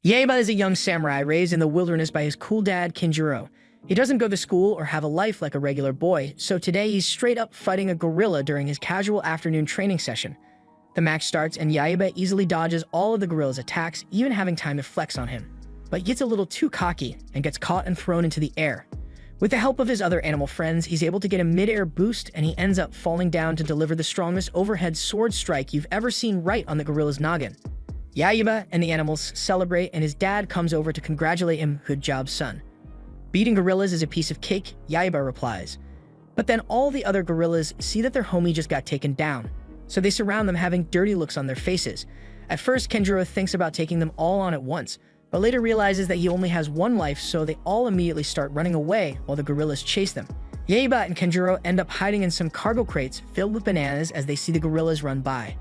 Yaiba is a young samurai raised in the wilderness by his cool dad, Kinjiro. He doesn't go to school or have a life like a regular boy, so today he's straight up fighting a gorilla during his casual afternoon training session. The match starts and Yaiba easily dodges all of the gorilla's attacks, even having time to flex on him. But gets a little too cocky and gets caught and thrown into the air. With the help of his other animal friends, he's able to get a mid-air boost and he ends up falling down to deliver the strongest overhead sword strike you've ever seen right on the gorilla's noggin. Yaiba and the animals celebrate and his dad comes over to congratulate him. "Good job, son." "Beating gorillas is a piece of cake," Yaiba replies. But then all the other gorillas see that their homie just got taken down, so they surround them having dirty looks on their faces. At first, Kenjiro thinks about taking them all on at once, but later realizes that he only has one life, so they all immediately start running away while the gorillas chase them. Yaiba and Kenjiro end up hiding in some cargo crates filled with bananas as they see the gorillas run by.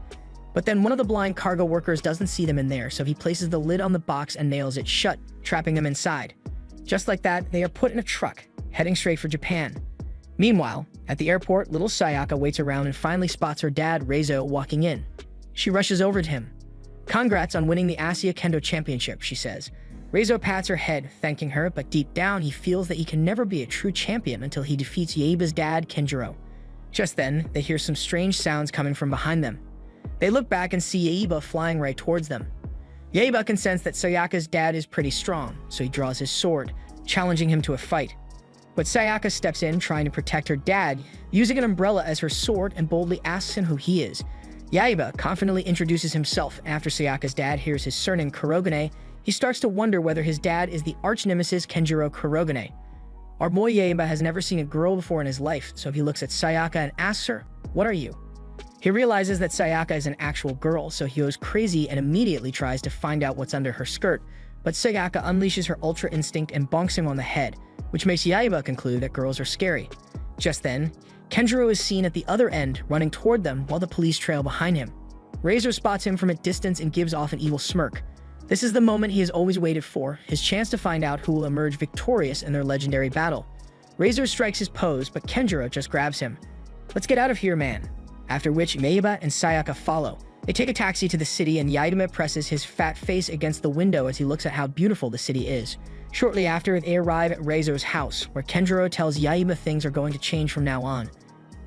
But then one of the blind cargo workers doesn't see them in there, so he places the lid on the box and nails it shut, trapping them inside. Just like that, they are put in a truck, heading straight for Japan. Meanwhile, at the airport, little Sayaka waits around and finally spots her dad, Reizo, walking in. She rushes over to him. "Congrats on winning the Asia Kendo Championship," she says. Reizo pats her head, thanking her, but deep down he feels that he can never be a true champion until he defeats Yaiba's dad, Kenjiro. Just then, they hear some strange sounds coming from behind them. They look back and see Yaiba flying right towards them. Yaiba can sense that Sayaka's dad is pretty strong, so he draws his sword, challenging him to a fight. But Sayaka steps in, trying to protect her dad, using an umbrella as her sword, and boldly asks him who he is. Yaiba confidently introduces himself. After Sayaka's dad hears his surname Kurogane, he starts to wonder whether his dad is the arch-nemesis Kenjiro Kurogane. Our boy Yaiba has never seen a girl before in his life, so he looks at Sayaka and asks her, "What are you?" He realizes that Sayaka is an actual girl, so he goes crazy and immediately tries to find out what's under her skirt, but Sayaka unleashes her ultra instinct and bonks him on the head, which makes Yaiba conclude that girls are scary. Just then, Kenjiro is seen at the other end, running toward them while the police trail behind him. Razor spots him from a distance and gives off an evil smirk. This is the moment he has always waited for, his chance to find out who will emerge victorious in their legendary battle. Razor strikes his pose, but Kenjiro just grabs him. "Let's get out of here, man." After which, Yaiba and Sayaka follow. They take a taxi to the city and Yaiba presses his fat face against the window as he looks at how beautiful the city is. Shortly after, they arrive at Reizo's house, where Kenjiro tells Yaiba things are going to change from now on.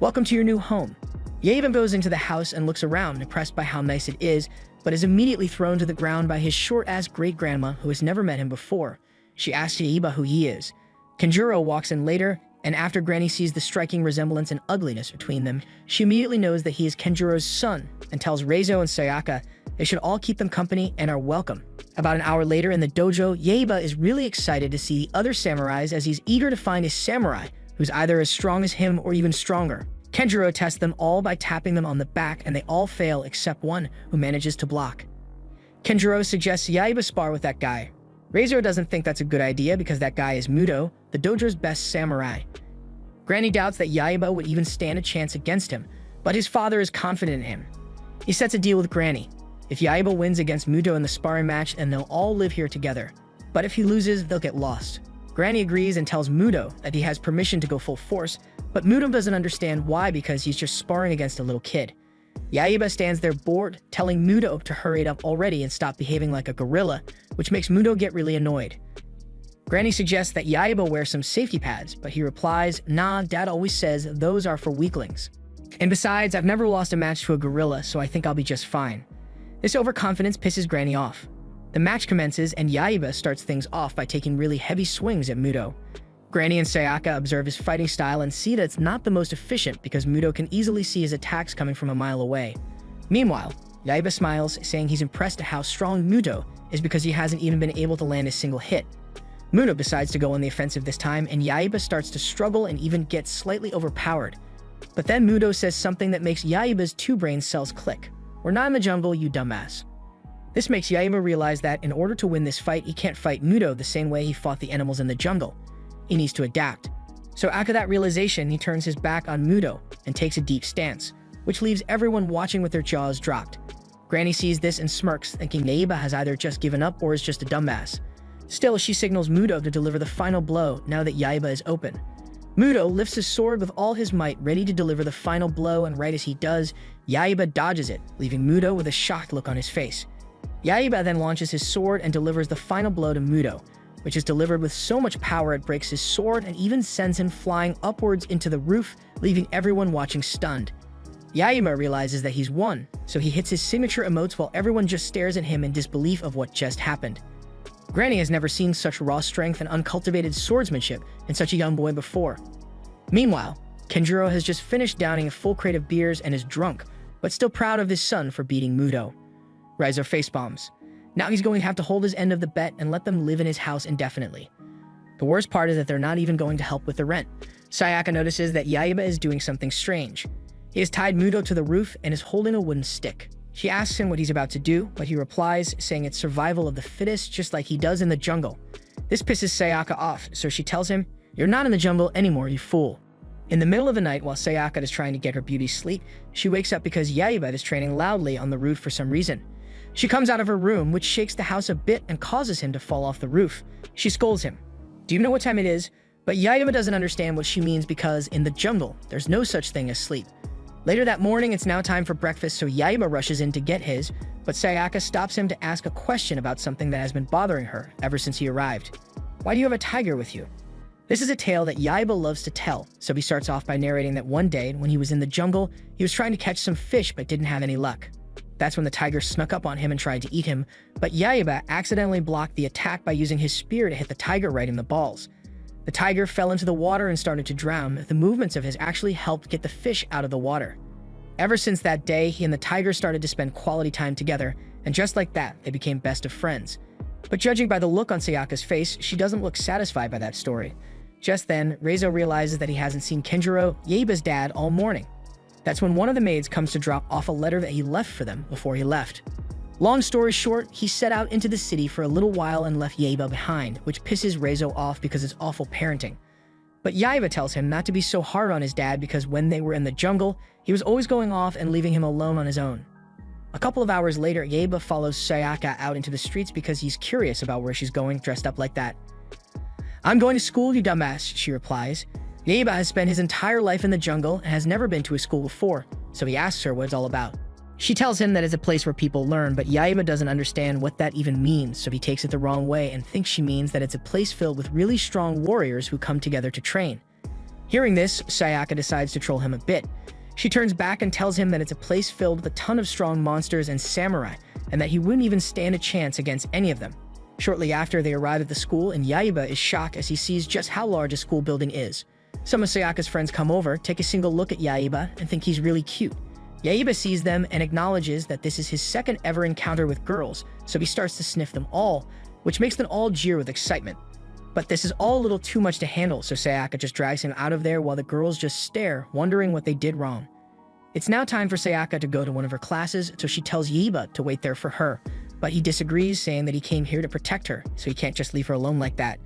"Welcome to your new home." Yaiba goes into the house and looks around, impressed by how nice it is, but is immediately thrown to the ground by his short-ass great-grandma who has never met him before. She asks Yaiba who he is. Kenjiro walks in later, and after Granny sees the striking resemblance and ugliness between them, she immediately knows that he is Kenjiro's son and tells Reizo and Sayaka they should all keep them company and are welcome. About an hour later in the dojo, Yaiba is really excited to see the other samurais as he's eager to find a samurai who's either as strong as him or even stronger. Kenjiro tests them all by tapping them on the back and they all fail except one who manages to block. Kenjiro suggests Yaiba spar with that guy. Reizo doesn't think that's a good idea because that guy is Muto, the dojo's best samurai. Granny doubts that Yaiba would even stand a chance against him, but his father is confident in him. He sets a deal with Granny. If Yaiba wins against Muto in the sparring match, then they'll all live here together. But if he loses, they'll get lost. Granny agrees and tells Muto that he has permission to go full force, but Muto doesn't understand why because he's just sparring against a little kid. Yaiba stands there bored, telling Muto to hurry it up already and stop behaving like a gorilla, which makes Muto get really annoyed. Granny suggests that Yaiba wear some safety pads, but he replies, "Nah, Dad always says those are for weaklings. And besides, I've never lost a match to a gorilla, so I think I'll be just fine." This overconfidence pisses Granny off. The match commences and Yaiba starts things off by taking really heavy swings at Muto. Granny and Sayaka observe his fighting style and see that it's not the most efficient because Muto can easily see his attacks coming from a mile away. Meanwhile, Yaiba smiles, saying he's impressed at how strong Muto is because he hasn't even been able to land a single hit. Muto decides to go on the offensive this time and Yaiba starts to struggle and even gets slightly overpowered. But then Muto says something that makes Yaiba's two brain cells click. "We're not in the jungle, you dumbass." This makes Yaiba realize that in order to win this fight, he can't fight Muto the same way he fought the animals in the jungle. He needs to adapt. So after that realization, he turns his back on Muto and takes a deep stance, which leaves everyone watching with their jaws dropped. Granny sees this and smirks, thinking Yaiba has either just given up or is just a dumbass. Still, she signals Muto to deliver the final blow now that Yaiba is open. Muto lifts his sword with all his might, ready to deliver the final blow, and right as he does, Yaiba dodges it, leaving Muto with a shocked look on his face. Yaiba then launches his sword and delivers the final blow to Muto, which is delivered with so much power it breaks his sword and even sends him flying upwards into the roof, leaving everyone watching stunned. Yaiba realizes that he's won, so he hits his signature emotes while everyone just stares at him in disbelief of what just happened. Granny has never seen such raw strength and uncultivated swordsmanship in such a young boy before. Meanwhile, Kenjiro has just finished downing a full crate of beers and is drunk, but still proud of his son for beating Muto. Raizo facepalms. Now he's going to have to hold his end of the bet and let them live in his house indefinitely. The worst part is that they're not even going to help with the rent. Sayaka notices that Yaiba is doing something strange. He has tied Muto to the roof and is holding a wooden stick. She asks him what he's about to do, but he replies, saying it's survival of the fittest, just like he does in the jungle. This pisses Sayaka off, so she tells him, "You're not in the jungle anymore, you fool." In the middle of the night, while Sayaka is trying to get her beauty sleep, she wakes up because Yaiba is training loudly on the roof for some reason. She comes out of her room, which shakes the house a bit and causes him to fall off the roof. She scolds him. "Do you know what time it is?" But Yaiba doesn't understand what she means because in the jungle, there's no such thing as sleep. Later that morning, it's now time for breakfast, so Yaiba rushes in to get his, but Sayaka stops him to ask a question about something that has been bothering her ever since he arrived. "Why do you have a tiger with you?" This is a tale that Yaiba loves to tell, so he starts off by narrating that one day, when he was in the jungle, he was trying to catch some fish but didn't have any luck. That's when the tiger snuck up on him and tried to eat him, but Yaiba accidentally blocked the attack by using his spear to hit the tiger right in the balls. The tiger fell into the water and started to drown. The movements of his actually helped get the fish out of the water. Ever since that day, he and the tiger started to spend quality time together, and just like that, they became best of friends. But judging by the look on Sayaka's face, she doesn't look satisfied by that story. Just then, Reizo realizes that he hasn't seen Kenjiro, Yaiba's dad, all morning. That's when one of the maids comes to drop off a letter that he left for them before he left. Long story short, he set out into the city for a little while and left Yaiba behind, which pisses Reizo off because it's awful parenting. But Yaiba tells him not to be so hard on his dad because when they were in the jungle, he was always going off and leaving him alone on his own. A couple of hours later, Yaiba follows Sayaka out into the streets because he's curious about where she's going dressed up like that. "I'm going to school, you dumbass," she replies. Yaiba has spent his entire life in the jungle and has never been to a school before, so he asks her what it's all about. She tells him that it's a place where people learn, but Yaiba doesn't understand what that even means, so he takes it the wrong way and thinks she means that it's a place filled with really strong warriors who come together to train. Hearing this, Sayaka decides to troll him a bit. She turns back and tells him that it's a place filled with a ton of strong monsters and samurai, and that he wouldn't even stand a chance against any of them. Shortly after, they arrive at the school, and Yaiba is shocked as he sees just how large a school building is. Some of Sayaka's friends come over, take a single look at Yaiba, and think he's really cute. Yaiba sees them and acknowledges that this is his second ever encounter with girls, so he starts to sniff them all, which makes them all jeer with excitement. But this is all a little too much to handle, so Sayaka just drags him out of there while the girls just stare, wondering what they did wrong. It's now time for Sayaka to go to one of her classes, so she tells Yaiba to wait there for her, but he disagrees, saying that he came here to protect her, so he can't just leave her alone like that.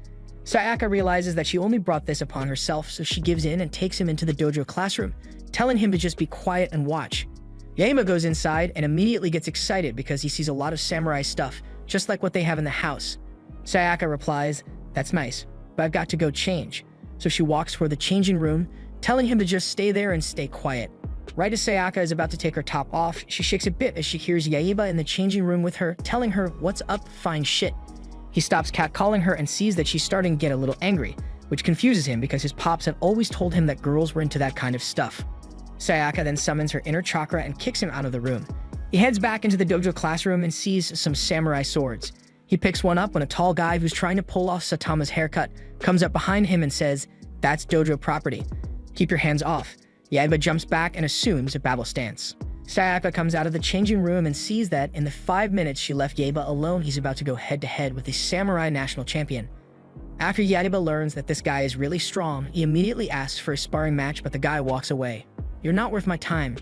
Sayaka realizes that she only brought this upon herself, so she gives in and takes him into the dojo classroom, telling him to just be quiet and watch. Yaiba goes inside and immediately gets excited because he sees a lot of samurai stuff, just like what they have in the house. Sayaka replies, "That's nice, but I've got to go change." So she walks toward the changing room, telling him to just stay there and stay quiet. Right as Sayaka is about to take her top off, she shakes a bit as she hears Yaiba in the changing room with her, telling her, "What's up, fine shit?" He stops catcalling her and sees that she's starting to get a little angry, which confuses him because his pops had always told him that girls were into that kind of stuff. Sayaka then summons her inner chakra and kicks him out of the room. He heads back into the dojo classroom and sees some samurai swords. He picks one up when a tall guy who's trying to pull off Satama's haircut comes up behind him and says, "That's dojo property. Keep your hands off." Yaiba jumps back and assumes a battle stance. Sayaka comes out of the changing room and sees that in the 5 minutes she left Yaiba alone, he's about to go head-to-head with the samurai national champion. After Yaiba learns that this guy is really strong, he immediately asks for a sparring match, but the guy walks away. "You're not worth my time."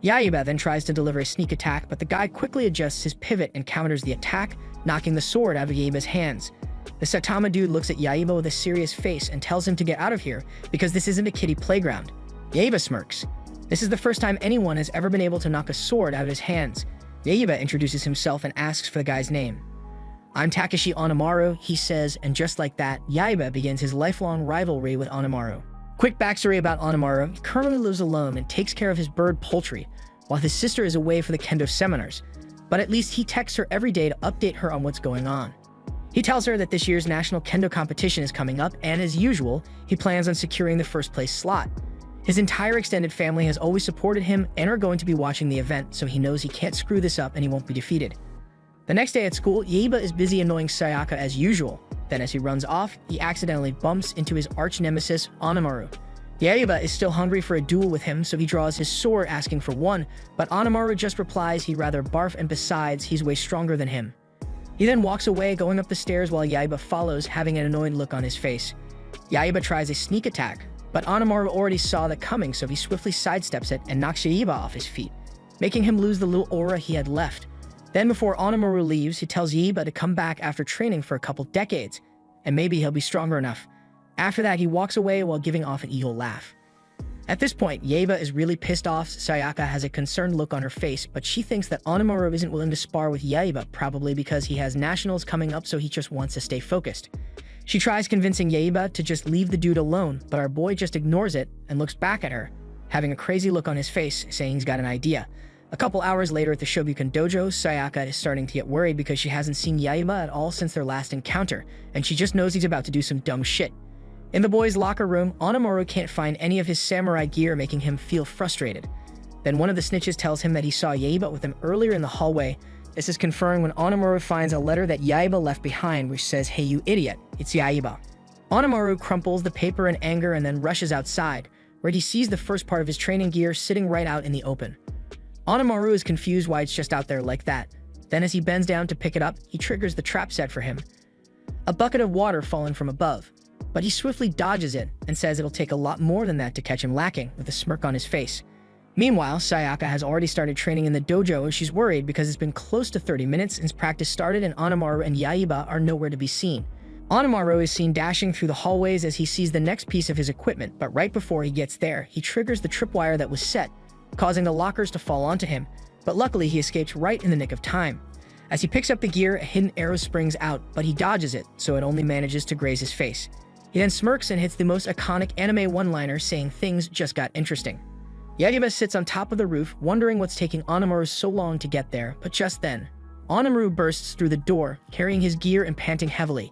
Yaiba then tries to deliver a sneak attack, but the guy quickly adjusts his pivot and counters the attack, knocking the sword out of Yaiba's hands. The Satama dude looks at Yaiba with a serious face and tells him to get out of here because this isn't a kiddie playground. Yaiba smirks. This is the first time anyone has ever been able to knock a sword out of his hands. Yaiba introduces himself and asks for the guy's name. "I'm Takeshi Onamaru," he says, and just like that, Yaiba begins his lifelong rivalry with Onamaru. Quick backstory about Onamaru: he currently lives alone and takes care of his bird poultry, while his sister is away for the kendo seminars. but at least he texts her every day to update her on what's going on. He tells her that this year's national kendo competition is coming up, and as usual, he plans on securing the first place slot. His entire extended family has always supported him and are going to be watching the event, so he knows he can't screw this up and he won't be defeated. The next day at school, Yaiba is busy annoying Sayaka as usual. Then as he runs off, he accidentally bumps into his arch-nemesis, Onamaru. Yaiba is still hungry for a duel with him, so he draws his sword asking for one, but Onamaru just replies he'd rather barf, and besides, he's way stronger than him. He then walks away, going up the stairs while Yaiba follows, having an annoyed look on his face. Yaiba tries a sneak attack, but Onamaru already saw that coming, so he swiftly sidesteps it and knocks Yaiba off his feet, making him lose the little aura he had left. Then before Onamaru leaves, he tells Yaiba to come back after training for a couple decades, and maybe he'll be stronger enough. After that, he walks away while giving off an evil laugh. At this point, Yaiba is really pissed off. Sayaka has a concerned look on her face, but she thinks that Onamaru isn't willing to spar with Yaiba, probably because he has nationals coming up, so he just wants to stay focused. She tries convincing Yaiba to just leave the dude alone, but our boy just ignores it and looks back at her, having a crazy look on his face, saying he's got an idea. A couple hours later at the Shoryuken dojo, Sayaka is starting to get worried because she hasn't seen Yaiba at all since their last encounter, and she just knows he's about to do some dumb shit. In the boys' locker room, Onamaru can't find any of his samurai gear, making him feel frustrated. Then one of the snitches tells him that he saw Yaiba with him earlier in the hallway. This is confirmed when Onamaru finds a letter that Yaiba left behind, which says, "Hey you idiot, it's Yaiba." Onamaru crumples the paper in anger and then rushes outside, where he sees the first part of his training gear sitting right out in the open. Onamaru is confused why it's just out there like that. Then as he bends down to pick it up, he triggers the trap set for him. A bucket of water falling from above. But he swiftly dodges it and says it'll take a lot more than that to catch him lacking, with a smirk on his face. Meanwhile, Sayaka has already started training in the dojo and she's worried because it's been close to 30 minutes since practice started and Onamaru and Yaiba are nowhere to be seen. Onamaru is seen dashing through the hallways as he sees the next piece of his equipment, but right before he gets there, he triggers the tripwire that was set, causing the lockers to fall onto him, but luckily he escapes right in the nick of time. As he picks up the gear, a hidden arrow springs out, but he dodges it, so it only manages to graze his face. He then smirks and hits the most iconic anime one-liner, saying things just got interesting. Yaiba sits on top of the roof, wondering what's taking Onamaru so long to get there, but just then, Onamaru bursts through the door, carrying his gear and panting heavily.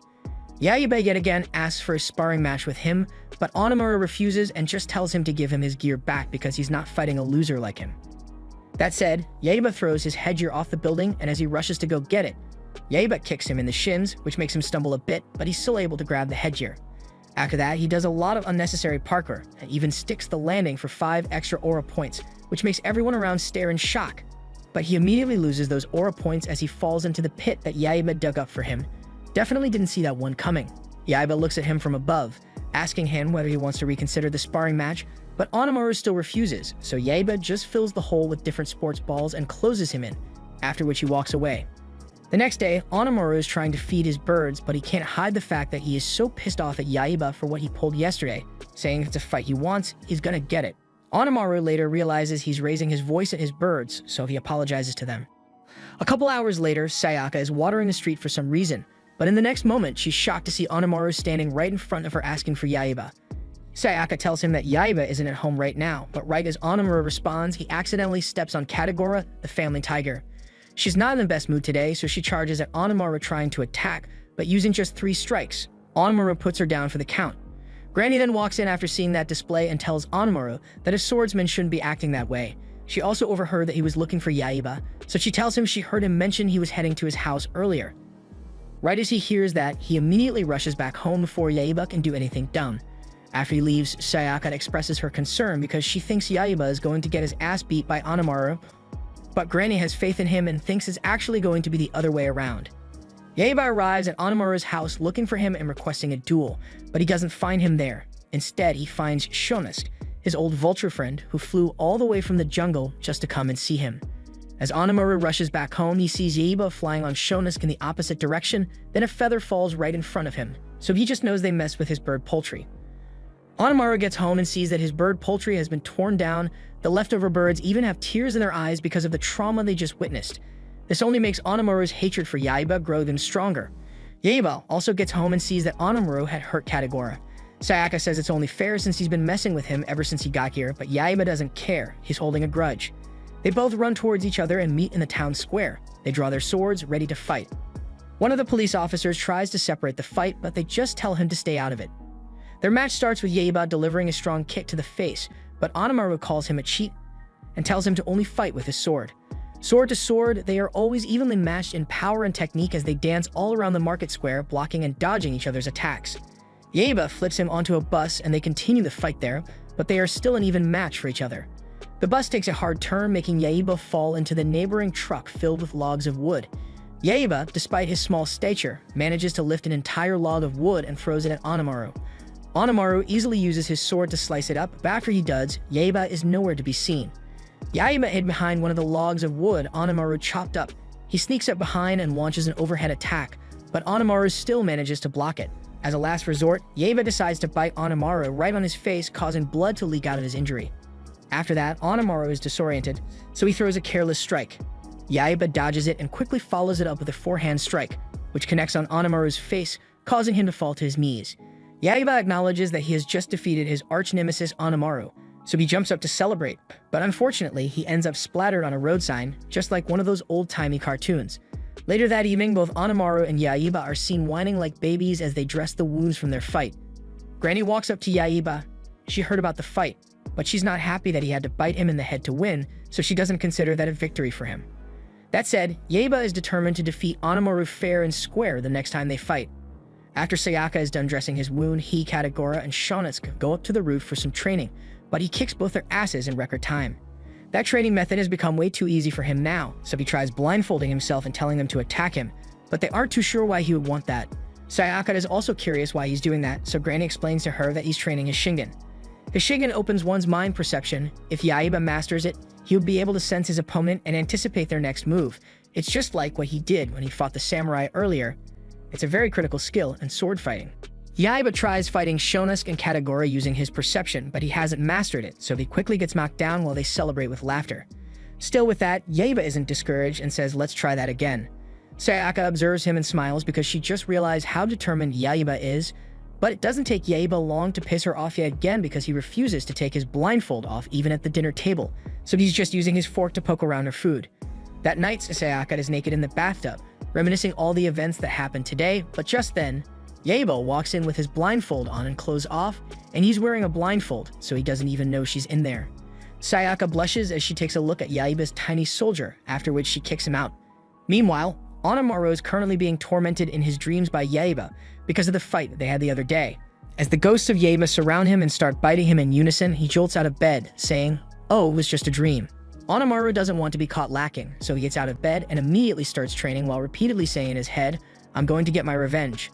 Yaiba yet again asks for a sparring match with him, but Onamaru refuses and just tells him to give him his gear back because he's not fighting a loser like him. That said, Yaiba throws his headgear off the building, and as he rushes to go get it, Yaiba kicks him in the shins, which makes him stumble a bit, but he's still able to grab the headgear. After that, he does a lot of unnecessary parkour, and even sticks the landing for 5 extra aura points, which makes everyone around stare in shock. But he immediately loses those aura points as he falls into the pit that Yaiba dug up for him. Definitely didn't see that one coming. Yaiba looks at him from above, asking him whether he wants to reconsider the sparring match, but Onamaru still refuses, so Yaiba just fills the hole with different sports balls and closes him in, after which he walks away. The next day, Onamaru is trying to feed his birds, but he can't hide the fact that he is so pissed off at Yaiba for what he pulled yesterday, saying if it's a fight he wants, he's gonna get it. Onamaru later realizes he's raising his voice at his birds, so he apologizes to them. A couple hours later, Sayaka is watering the street for some reason, but in the next moment, she's shocked to see Onamaru standing right in front of her asking for Yaiba. Sayaka tells him that Yaiba isn't at home right now, but right as Onamaru responds, he accidentally steps on Katagora, the family tiger. She's not in the best mood today, so she charges at Onamaru trying to attack, but using just 3 strikes. Onamaru puts her down for the count. Granny then walks in after seeing that display and tells Onamaru that a swordsman shouldn't be acting that way. She also overheard that he was looking for Yaiba, so she tells him she heard him mention he was heading to his house earlier. Right as he hears that, he immediately rushes back home before Yaiba can do anything dumb. After he leaves, Sayaka expresses her concern because she thinks Yaiba is going to get his ass beat by Onamaru, but Granny has faith in him and thinks it's actually going to be the other way around. Yaiba arrives at Onamaru's house looking for him and requesting a duel, but he doesn't find him there. Instead, he finds Shonusk, his old vulture friend who flew all the way from the jungle just to come and see him. As Onamaru rushes back home, he sees Yaiba flying on Shonusk in the opposite direction, then a feather falls right in front of him, so he just knows they messed with his bird poultry. Onamaru gets home and sees that his bird poultry has been torn down. The leftover birds even have tears in their eyes because of the trauma they just witnessed. This only makes Onamaru's hatred for Yaiba grow even stronger. Yaiba also gets home and sees that Onamaru had hurt Katagora. Sayaka says it's only fair since he's been messing with him ever since he got here, but Yaiba doesn't care. He's holding a grudge. They both run towards each other and meet in the town square. They draw their swords, ready to fight. One of the police officers tries to separate the fight, but they just tell him to stay out of it. Their match starts with Yaiba delivering a strong kick to the face, but Onamaru calls him a cheat and tells him to only fight with his sword. Sword to sword, they are always evenly matched in power and technique as they dance all around the market square, blocking and dodging each other's attacks. Yaiba flips him onto a bus and they continue the fight there, but they are still an even match for each other. The bus takes a hard turn, making Yaiba fall into the neighboring truck filled with logs of wood. Yaiba, despite his small stature, manages to lift an entire log of wood and throws it at Onamaru. Onamaru easily uses his sword to slice it up, but after he does, Yaiba is nowhere to be seen. Yaiba hid behind one of the logs of wood Onamaru chopped up. He sneaks up behind and launches an overhead attack, but Onamaru still manages to block it. As a last resort, Yaiba decides to bite Onamaru right on his face, causing blood to leak out of his injury. After that, Onamaru is disoriented, so he throws a careless strike. Yaiba dodges it and quickly follows it up with a forehand strike, which connects on Onamaru's face, causing him to fall to his knees. Yaiba acknowledges that he has just defeated his arch-nemesis Onamaru, so he jumps up to celebrate, but unfortunately, he ends up splattered on a road sign, just like one of those old-timey cartoons. Later that evening, both Onamaru and Yaiba are seen whining like babies as they dress the wounds from their fight. Granny walks up to Yaiba. She heard about the fight, but she's not happy that he had to bite him in the head to win, so she doesn't consider that a victory for him. That said, Yaiba is determined to defeat Onamaru fair and square the next time they fight. After Sayaka is done dressing his wound, he, Katagora, and Shonetsuke go up to the roof for some training, but he kicks both their asses in record time. That training method has become way too easy for him now, so he tries blindfolding himself and telling them to attack him, but they aren't too sure why he would want that. Sayaka is also curious why he's doing that, so Granny explains to her that he's training his Shingen. His Shingen opens one's mind perception. If Yaiba masters it, he would be able to sense his opponent and anticipate their next move. It's just like what he did when he fought the samurai earlier. It's a very critical skill in sword fighting. Yaiba tries fighting Shonetsuke and Katagora using his perception, but he hasn't mastered it, so he quickly gets knocked down while they celebrate with laughter. Still with that, Yaiba isn't discouraged and says, "Let's try that again." Sayaka observes him and smiles because she just realized how determined Yaiba is, but it doesn't take Yaiba long to piss her off yet again because he refuses to take his blindfold off even at the dinner table, so he's just using his fork to poke around her food. That night, Sayaka is naked in the bathtub, reminiscing all the events that happened today, but just then, Yaiba walks in with his blindfold on and clothes off, and he's wearing a blindfold, so he doesn't even know she's in there. Sayaka blushes as she takes a look at Yaiba's tiny soldier, after which she kicks him out. Meanwhile, Onamaru is currently being tormented in his dreams by Yaiba because of the fight they had the other day. As the ghosts of Yaiba surround him and start biting him in unison, he jolts out of bed, saying, "Oh, it was just a dream." Onamaru doesn't want to be caught lacking, so he gets out of bed and immediately starts training while repeatedly saying in his head, "I'm going to get my revenge."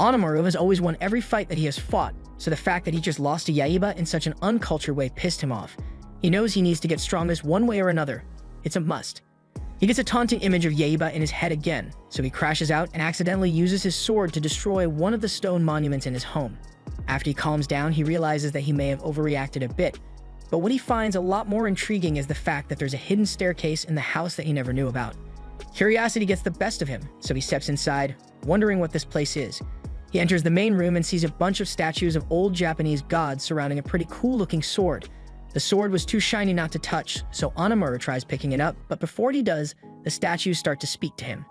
Onamaru has always won every fight that he has fought, so the fact that he just lost to Yaiba in such an uncultured way pissed him off. He knows he needs to get strongest one way or another. It's a must. He gets a taunting image of Yaiba in his head again, so he crashes out and accidentally uses his sword to destroy one of the stone monuments in his home. After he calms down, he realizes that he may have overreacted a bit, but what he finds a lot more intriguing is the fact that there's a hidden staircase in the house that he never knew about. Curiosity gets the best of him, so he steps inside, wondering what this place is. He enters the main room and sees a bunch of statues of old Japanese gods surrounding a pretty cool-looking sword. The sword was too shiny not to touch, so Onamaru tries picking it up, but before he does, the statues start to speak to him,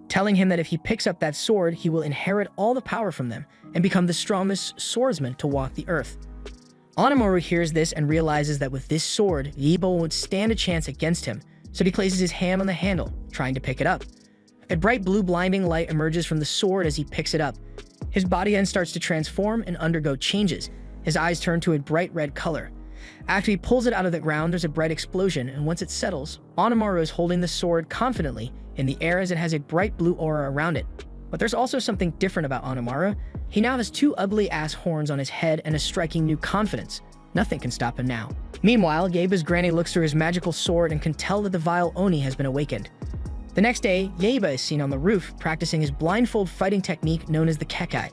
telling him that if he picks up that sword, he will inherit all the power from them and become the strongest swordsman to walk the earth. Onamaru hears this and realizes that with this sword, Yaiba won't stand a chance against him, so he places his hand on the handle, trying to pick it up. A bright blue blinding light emerges from the sword as he picks it up. His body then starts to transform and undergo changes. His eyes turn to a bright red color. After he pulls it out of the ground, there's a bright explosion, and once it settles, Onamaru is holding the sword confidently in the air as it has a bright blue aura around it. But there's also something different about Onamaru. He now has two ugly-ass horns on his head and a striking new confidence. Nothing can stop him now. Meanwhile, Yaiba's granny looks through his magical sword and can tell that the vile Oni has been awakened. The next day, Yaiba is seen on the roof practicing his blindfold fighting technique known as the Kekai.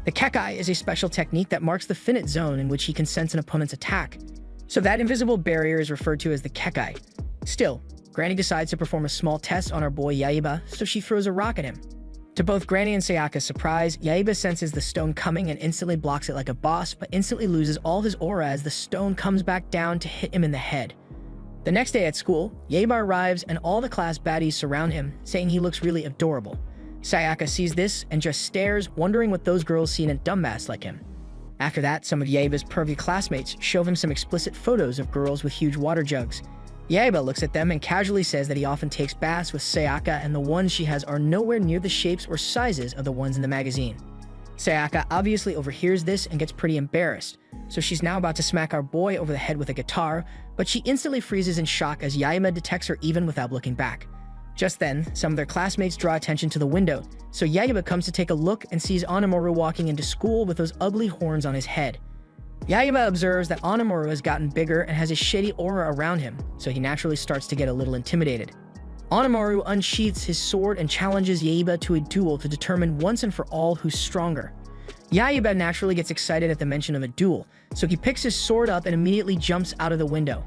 The Kekai is a special technique that marks the finite zone in which he can sense an opponent's attack. So that invisible barrier is referred to as the Kekai. Still, Granny decides to perform a small test on our boy Yaiba, so she throws a rock at him. To both Granny and Sayaka's surprise, Yaiba senses the stone coming and instantly blocks it like a boss, but instantly loses all his aura as the stone comes back down to hit him in the head. The next day at school, Yaiba arrives and all the class baddies surround him, saying he looks really adorable. Sayaka sees this and just stares, wondering what those girls see in a dumbass like him. After that, some of Yaiba's pervy classmates show him some explicit photos of girls with huge water jugs. Yaiba looks at them and casually says that he often takes baths with Sayaka and the ones she has are nowhere near the shapes or sizes of the ones in the magazine. Sayaka obviously overhears this and gets pretty embarrassed, so she's now about to smack our boy over the head with a guitar, but she instantly freezes in shock as Yaiba detects her even without looking back. Just then, some of their classmates draw attention to the window, so Yaiba comes to take a look and sees Onimaru walking into school with those ugly horns on his head. Yaiba observes that Onimaru has gotten bigger and has a shady aura around him, so he naturally starts to get a little intimidated. Onimaru unsheaths his sword and challenges Yaiba to a duel to determine once and for all who's stronger. Yaiba naturally gets excited at the mention of a duel, so he picks his sword up and immediately jumps out of the window.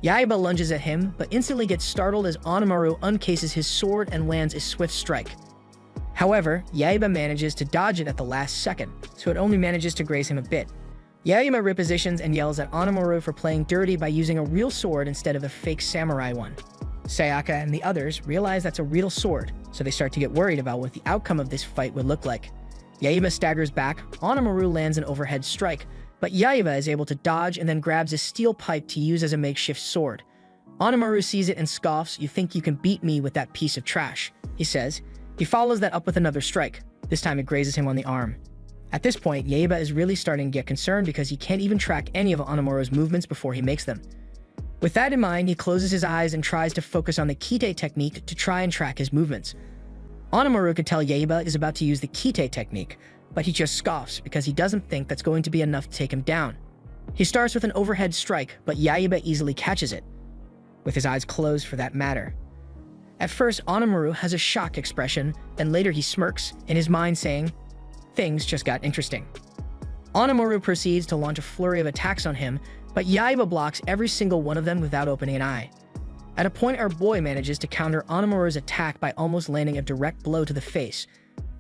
Yaiba lunges at him, but instantly gets startled as Onimaru uncases his sword and lands a swift strike. However, Yaiba manages to dodge it at the last second, so it only manages to graze him a bit. Yaiba repositions and yells at Onimaru for playing dirty by using a real sword instead of a fake samurai one. Sayaka and the others realize that's a real sword, so they start to get worried about what the outcome of this fight would look like. Yaiba staggers back, Onimaru lands an overhead strike, but Yaiba is able to dodge and then grabs a steel pipe to use as a makeshift sword. Onimaru sees it and scoffs, "You think you can beat me with that piece of trash," he says. He follows that up with another strike. This time it grazes him on the arm. At this point, Yaiba is really starting to get concerned because he can't even track any of Onimaru's movements before he makes them. With that in mind, he closes his eyes and tries to focus on the Kite technique to try and track his movements. Onimaru could tell Yaiba is about to use the Kite technique, but he just scoffs because he doesn't think that's going to be enough to take him down. He starts with an overhead strike, but Yaiba easily catches it, with his eyes closed for that matter. At first, Onimaru has a shocked expression, then later he smirks, in his mind saying, "Things just got interesting." Onimaru proceeds to launch a flurry of attacks on him, but Yaiba blocks every single one of them without opening an eye. At a point, our boy manages to counter Onimaru's attack by almost landing a direct blow to the face.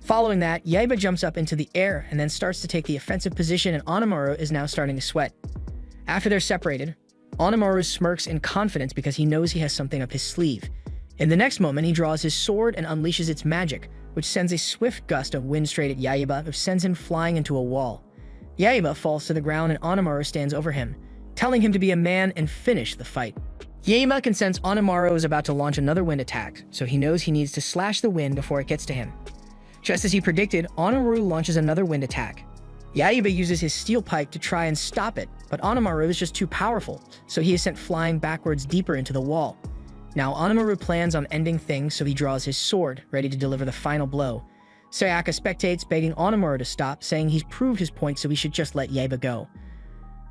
Following that, Yaiba jumps up into the air and then starts to take the offensive position, and Onimaru is now starting to sweat. After they're separated, Onimaru smirks in confidence because he knows he has something up his sleeve. In the next moment, he draws his sword and unleashes its magic, which sends a swift gust of wind straight at Yaiba, which sends him flying into a wall. Yaiba falls to the ground and Onimaru stands over him, telling him to be a man and finish the fight. Yaiba can sense Onimaru is about to launch another wind attack, so he knows he needs to slash the wind before it gets to him. Just as he predicted, Onimaru launches another wind attack. Yaiba uses his steel pike to try and stop it, but Onimaru is just too powerful, so he is sent flying backwards deeper into the wall. Now Onimaru plans on ending things, so he draws his sword, ready to deliver the final blow. Sayaka spectates, begging Onimaru to stop, saying he's proved his point so he should just let Yaiba go.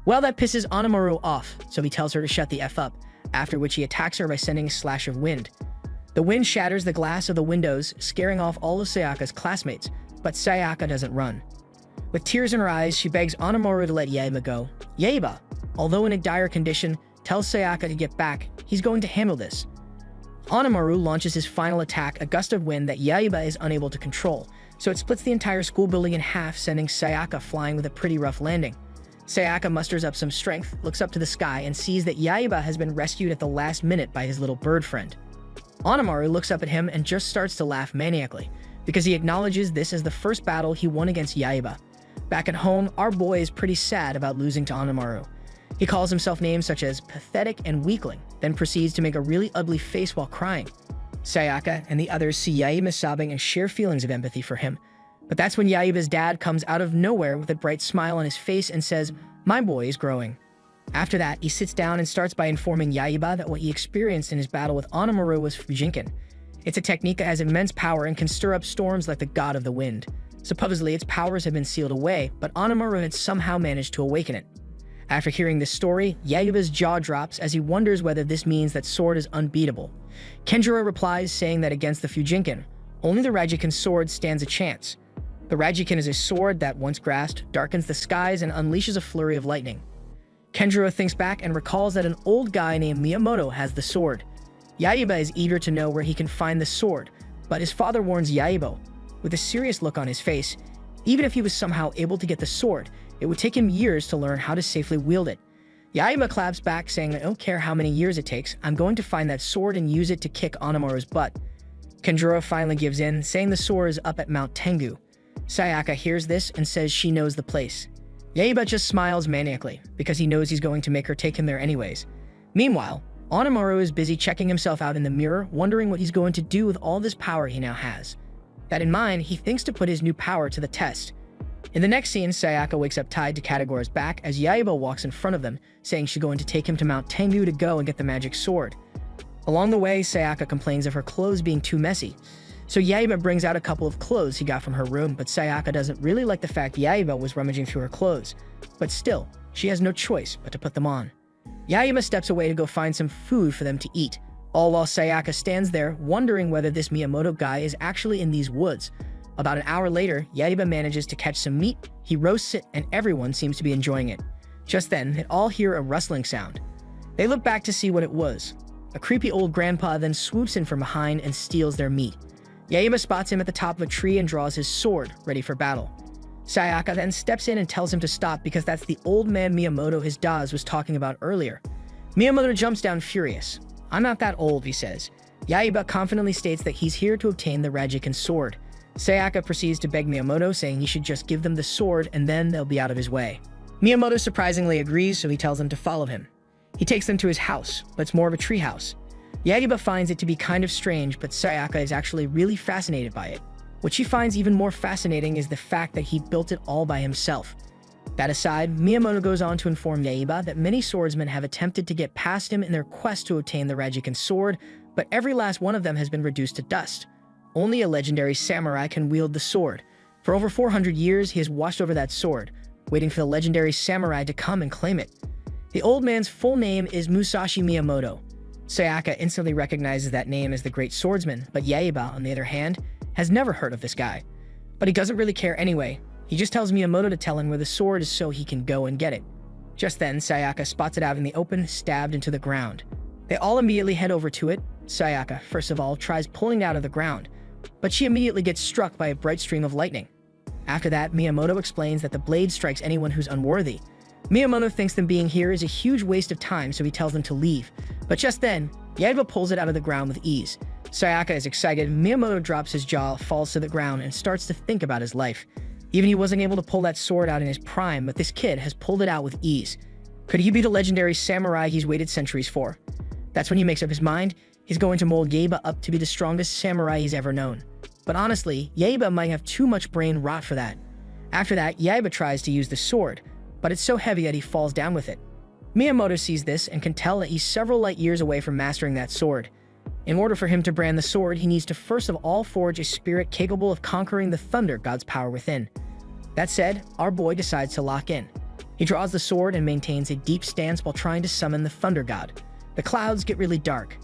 Well, that pisses Onimaru off, so he tells her to shut the F up, after which he attacks her by sending a slash of wind. The wind shatters the glass of the windows, scaring off all of Sayaka's classmates, but Sayaka doesn't run. With tears in her eyes, she begs Onimaru to let Yaiba go. Yaiba, although in a dire condition, tells Sayaka to get back. He's going to handle this. Onimaru launches his final attack, a gust of wind that Yaiba is unable to control, so it splits the entire school building in half, sending Sayaka flying with a pretty rough landing. Sayaka musters up some strength, looks up to the sky, and sees that Yaiba has been rescued at the last minute by his little bird friend. Onimaru looks up at him and just starts to laugh maniacally, because he acknowledges this as the first battle he won against Yaiba. Back at home, our boy is pretty sad about losing to Onimaru. He calls himself names such as pathetic and weakling, then proceeds to make a really ugly face while crying. Sayaka and the others see Yaiba sobbing and share feelings of empathy for him. But that's when Yaiba's dad comes out of nowhere with a bright smile on his face and says, "My boy is growing." After that, he sits down and starts by informing Yaiba that what he experienced in his battle with Onimaru was Fujinkin. It's a technique that has immense power and can stir up storms like the god of the wind. Supposedly, its powers have been sealed away, but Onimaru had somehow managed to awaken it. After hearing this story, Yaiba's jaw drops as he wonders whether this means that sword is unbeatable. Kenjiro replies, saying that against the Fujinkin, only the Rajikin sword stands a chance. The Rajikin is a sword that, once grasped, darkens the skies and unleashes a flurry of lightning. Kenjiro thinks back and recalls that an old guy named Miyamoto has the sword. Yaiba is eager to know where he can find the sword, but his father warns Yaiba, with a serious look on his face, even if he was somehow able to get the sword, it would take him years to learn how to safely wield it. Yaiba claps back, saying, I don't care how many years it takes, I'm going to find that sword and use it to kick Onimaru's butt. Kanjuro finally gives in, saying the sword is up at Mount Tengu. Sayaka hears this and says she knows the place. Yaiba just smiles maniacally, because he knows he's going to make her take him there anyways. Meanwhile, Onimaru is busy checking himself out in the mirror, wondering what he's going to do with all this power he now has. That in mind, he thinks to put his new power to the test. In the next scene, Sayaka wakes up tied to Katagura's back as Yaiba walks in front of them, saying she's going to take him to Mount Tengu to go and get the magic sword. Along the way, Sayaka complains of her clothes being too messy. So Yaiba brings out a couple of clothes he got from her room, but Sayaka doesn't really like the fact Yaiba was rummaging through her clothes. But still, she has no choice but to put them on. Yaiba steps away to go find some food for them to eat, all while Sayaka stands there wondering whether this Miyamoto guy is actually in these woods. About an hour later, Yaiba manages to catch some meat, he roasts it, and everyone seems to be enjoying it. Just then, they all hear a rustling sound. They look back to see what it was. A creepy old grandpa then swoops in from behind and steals their meat. Yaiba spots him at the top of a tree and draws his sword, ready for battle. Sayaka then steps in and tells him to stop because that's the old man Miyamoto his Daz was talking about earlier. Miyamoto jumps down furious. I'm not that old, he says. Yaiba confidently states that he's here to obtain the Rajikan sword. Sayaka proceeds to beg Miyamoto, saying he should just give them the sword and then they'll be out of his way. Miyamoto surprisingly agrees, so he tells them to follow him. He takes them to his house, but it's more of a tree house. Yaiba finds it to be kind of strange, but Sayaka is actually really fascinated by it. What she finds even more fascinating is the fact that he built it all by himself. That aside, Miyamoto goes on to inform Yaiba that many swordsmen have attempted to get past him in their quest to obtain the Rajikan sword, but every last one of them has been reduced to dust. Only a legendary samurai can wield the sword. For over 400 years, he has watched over that sword, waiting for the legendary samurai to come and claim it. The old man's full name is Musashi Miyamoto. Sayaka instantly recognizes that name as the Great Swordsman, but Yaiba, on the other hand, has never heard of this guy. But he doesn't really care anyway. He just tells Miyamoto to tell him where the sword is so he can go and get it. Just then, Sayaka spots it out in the open, stabbed into the ground. They all immediately head over to it. Sayaka, first of all, tries pulling it out of the ground, but she immediately gets struck by a bright stream of lightning. After that, Miyamoto explains that the blade strikes anyone who's unworthy. Miyamoto thinks them being here is a huge waste of time, so he tells them to leave. But just then, Yaiba pulls it out of the ground with ease. Sayaka is excited, Miyamoto drops his jaw, falls to the ground, and starts to think about his life. Even he wasn't able to pull that sword out in his prime, but this kid has pulled it out with ease. Could he be the legendary samurai he's waited centuries for? That's when he makes up his mind. He's going to mold Yaiba up to be the strongest samurai he's ever known. But honestly, Yaiba might have too much brain rot for that. After that, Yaiba tries to use the sword, but it's so heavy that he falls down with it. Miyamoto sees this and can tell that he's several light years away from mastering that sword. In order for him to brand the sword, he needs to first of all forge a spirit capable of conquering the thunder god's power within. That said, our boy decides to lock in. He draws the sword and maintains a deep stance while trying to summon the thunder god. The clouds get really dark.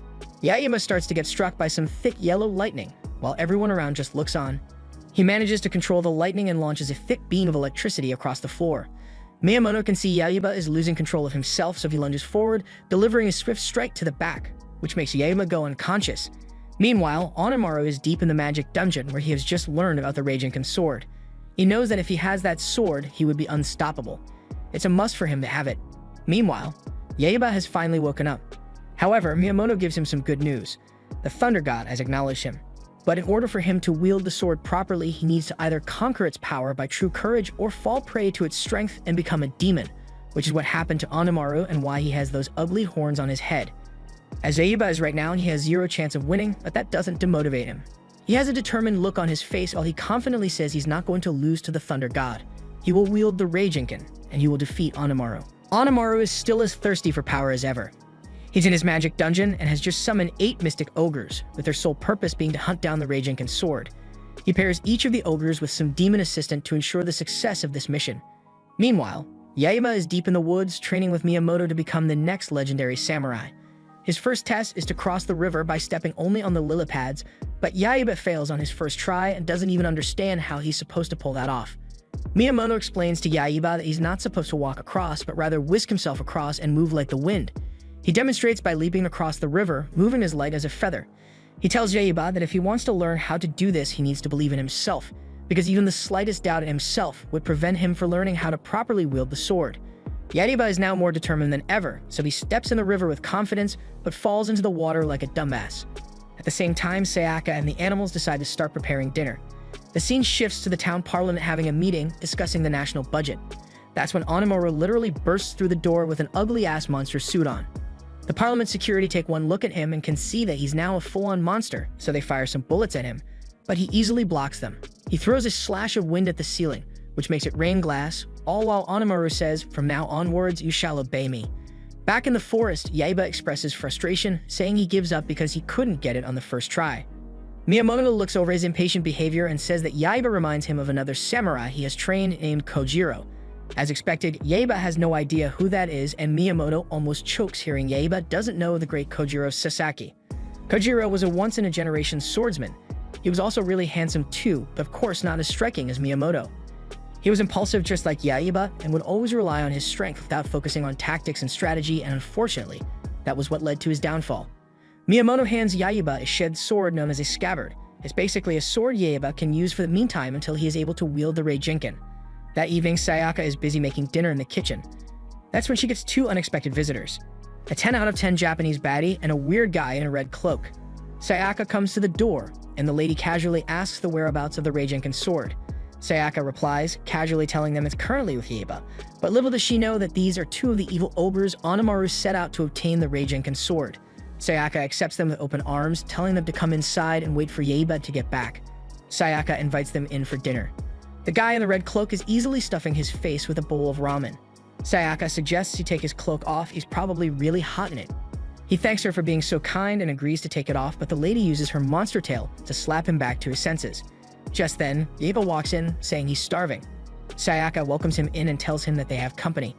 Yaiba starts to get struck by some thick yellow lightning, while everyone around just looks on. He manages to control the lightning and launches a thick beam of electricity across the floor. Miyamoto can see Yaiba is losing control of himself, so he lunges forward, delivering a swift strike to the back, which makes Yaiba go unconscious. Meanwhile, Onimaru is deep in the magic dungeon where he has just learned about the Raijinkan sword. He knows that if he has that sword, he would be unstoppable. It's a must for him to have it. Meanwhile, Yaiba has finally woken up. However, Miyamoto gives him some good news. The Thunder God has acknowledged him. But in order for him to wield the sword properly, he needs to either conquer its power by true courage or fall prey to its strength and become a demon, which is what happened to Onimaru and why he has those ugly horns on his head. As Yaiba is right now, he has zero chance of winning, but that doesn't demotivate him. He has a determined look on his face while he confidently says he's not going to lose to the Thunder God. He will wield the Raijinkan, and he will defeat Onimaru. Onimaru is still as thirsty for power as ever. He's in his magic dungeon and has just summoned 8 mystic ogres, with their sole purpose being to hunt down the Raijinkan sword. He pairs each of the ogres with some demon assistant to ensure the success of this mission. Meanwhile, Yaiba is deep in the woods, training with Miyamoto to become the next legendary samurai. His first test is to cross the river by stepping only on the lily pads, but Yaiba fails on his first try and doesn't even understand how he's supposed to pull that off. Miyamoto explains to Yaiba that he's not supposed to walk across, but rather whisk himself across and move like the wind. He demonstrates by leaping across the river, moving as light as a feather. He tells Yaiba that if he wants to learn how to do this, he needs to believe in himself, because even the slightest doubt in himself would prevent him from learning how to properly wield the sword. Yaiba is now more determined than ever, so he steps in the river with confidence, but falls into the water like a dumbass. At the same time, Sayaka and the animals decide to start preparing dinner. The scene shifts to the town parliament having a meeting, discussing the national budget. That's when Onimaru literally bursts through the door with an ugly-ass monster suit on. The parliament security take one look at him and can see that he's now a full-on monster, so they fire some bullets at him, but he easily blocks them. He throws a slash of wind at the ceiling, which makes it rain glass, all while Onimaru says, "From now onwards, you shall obey me." Back in the forest, Yaiba expresses frustration, saying he gives up because he couldn't get it on the first try. Miyamoto looks over his impatient behavior and says that Yaiba reminds him of another samurai he has trained named Kojiro. As expected, Yaiba has no idea who that is, and Miyamoto almost chokes hearing Yaiba doesn't know the great Kojiro Sasaki. Kojiro was a once-in-a-generation swordsman. He was also really handsome too, but of course not as striking as Miyamoto. He was impulsive just like Yaiba and would always rely on his strength without focusing on tactics and strategy, and unfortunately, that was what led to his downfall. Miyamoto hands Yaiba a shed sword known as a scabbard. It's basically a sword Yaiba can use for the meantime until he is able to wield the Reijinken. That evening, Sayaka is busy making dinner in the kitchen. That's when she gets two unexpected visitors. A 10 out of 10 Japanese baddie and a weird guy in a red cloak. Sayaka comes to the door, and the lady casually asks the whereabouts of the Reijinken sword. Sayaka replies, casually telling them it's currently with Yaiba, but little does she know that these are two of the evil ogres Onimaru set out to obtain the Reijinken sword. Sayaka accepts them with open arms, telling them to come inside and wait for Yaiba to get back. Sayaka invites them in for dinner. The guy in the red cloak is easily stuffing his face with a bowl of ramen. Sayaka suggests he take his cloak off, he's probably really hot in it. He thanks her for being so kind and agrees to take it off, but the lady uses her monster tail to slap him back to his senses. Just then, Yaiba walks in, saying he's starving. Sayaka welcomes him in and tells him that they have company.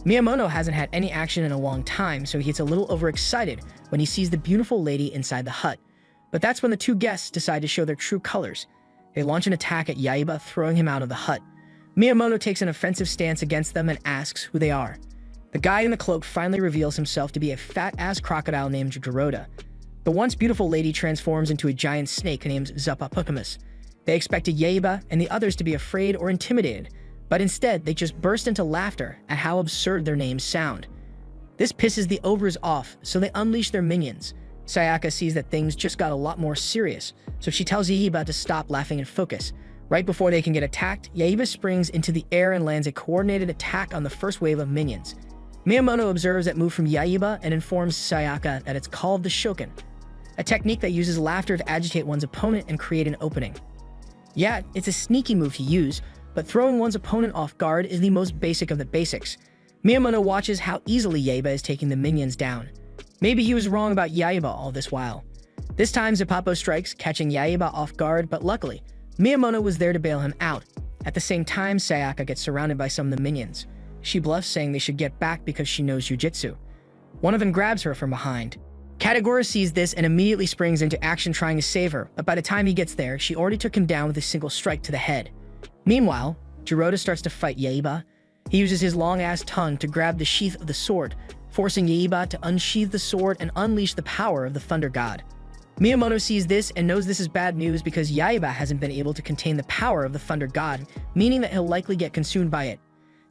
Miyamoto hasn't had any action in a long time, so he gets a little overexcited when he sees the beautiful lady inside the hut. But that's when the two guests decide to show their true colors. They launch an attack at Yaiba, throwing him out of the hut. Miyamoto takes an offensive stance against them and asks who they are. The guy in the cloak finally reveals himself to be a fat-ass crocodile named Jiroda. The once beautiful lady transforms into a giant snake named Zapapukamus. They expected Yaiba and the others to be afraid or intimidated, but instead they just burst into laughter at how absurd their names sound. This pisses the ogres off, so they unleash their minions. Sayaka sees that things just got a lot more serious, so she tells Yaiba to stop laughing and focus. Right before they can get attacked, Yaiba springs into the air and lands a coordinated attack on the first wave of minions. Miyamoto observes that move from Yaiba and informs Sayaka that it's called the Shoken, a technique that uses laughter to agitate one's opponent and create an opening. Yeah, it's a sneaky move to use, but throwing one's opponent off guard is the most basic of the basics. Miyamoto watches how easily Yaiba is taking the minions down. Maybe he was wrong about Yaiba all this while. This time Zapapo strikes, catching Yaiba off guard, but luckily, Miyamoto was there to bail him out. At the same time, Sayaka gets surrounded by some of the minions. She bluffs, saying they should get back because she knows jujitsu. One of them grabs her from behind. Katagura sees this and immediately springs into action trying to save her, but by the time he gets there, she already took him down with a single strike to the head. Meanwhile, Jiroda starts to fight Yaiba. He uses his long-ass tongue to grab the sheath of the sword, forcing Yaiba to unsheath the sword and unleash the power of the Thunder God. Miyamoto sees this and knows this is bad news because Yaiba hasn't been able to contain the power of the Thunder God, meaning that he'll likely get consumed by it.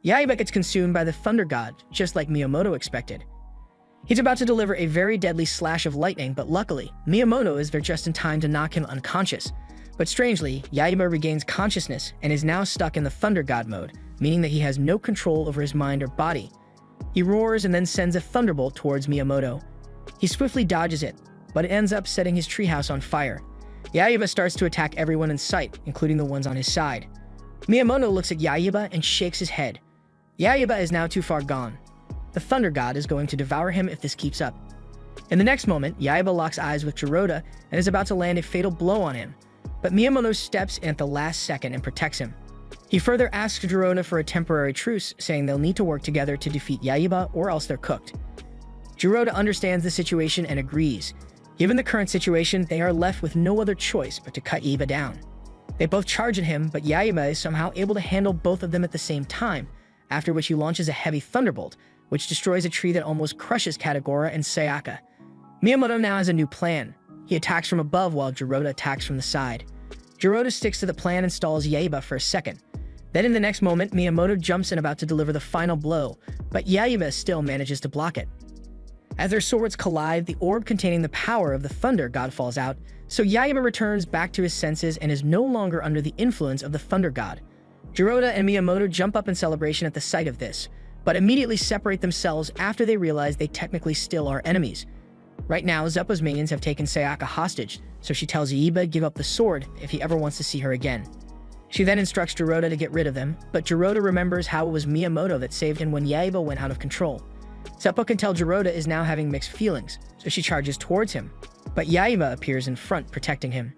Yaiba gets consumed by the Thunder God, just like Miyamoto expected. He's about to deliver a very deadly slash of lightning, but luckily, Miyamoto is there just in time to knock him unconscious. But strangely, Yaiba regains consciousness and is now stuck in the Thunder God mode, meaning that he has no control over his mind or body. He roars and then sends a thunderbolt towards Miyamoto. He swiftly dodges it, but it ends up setting his treehouse on fire. Yaiba starts to attack everyone in sight, including the ones on his side. Miyamoto looks at Yaiba and shakes his head. Yaiba is now too far gone. The Thunder God is going to devour him if this keeps up. In the next moment, Yaiba locks eyes with Jiroda and is about to land a fatal blow on him, but Miyamoto steps in at the last second and protects him. He further asks Jiroda for a temporary truce, saying they'll need to work together to defeat Yaiba or else they're cooked. Jiroda understands the situation and agrees. Given the current situation, they are left with no other choice but to cut Yaiba down. They both charge at him, but Yaiba is somehow able to handle both of them at the same time, after which he launches a heavy thunderbolt, which destroys a tree that almost crushes Katagura and Sayaka. Miyamoto now has a new plan. He attacks from above while Jiroda attacks from the side. Jiroda sticks to the plan and stalls Yaiba for a second. Then in the next moment, Miyamoto jumps in about to deliver the final blow, but Yaiba still manages to block it. As their swords collide, the orb containing the power of the Thunder God falls out, so Yaiba returns back to his senses and is no longer under the influence of the Thunder God. Jiroda and Miyamoto jump up in celebration at the sight of this, but immediately separate themselves after they realize they technically still are enemies. Right now, Zeppo's minions have taken Sayaka hostage, so she tells Yaiba to give up the sword if he ever wants to see her again. She then instructs Jiroda to get rid of them, but Jiroda remembers how it was Miyamoto that saved him when Yaiba went out of control. Zeppo can tell Jiroda is now having mixed feelings, so she charges towards him, but Yaiba appears in front, protecting him.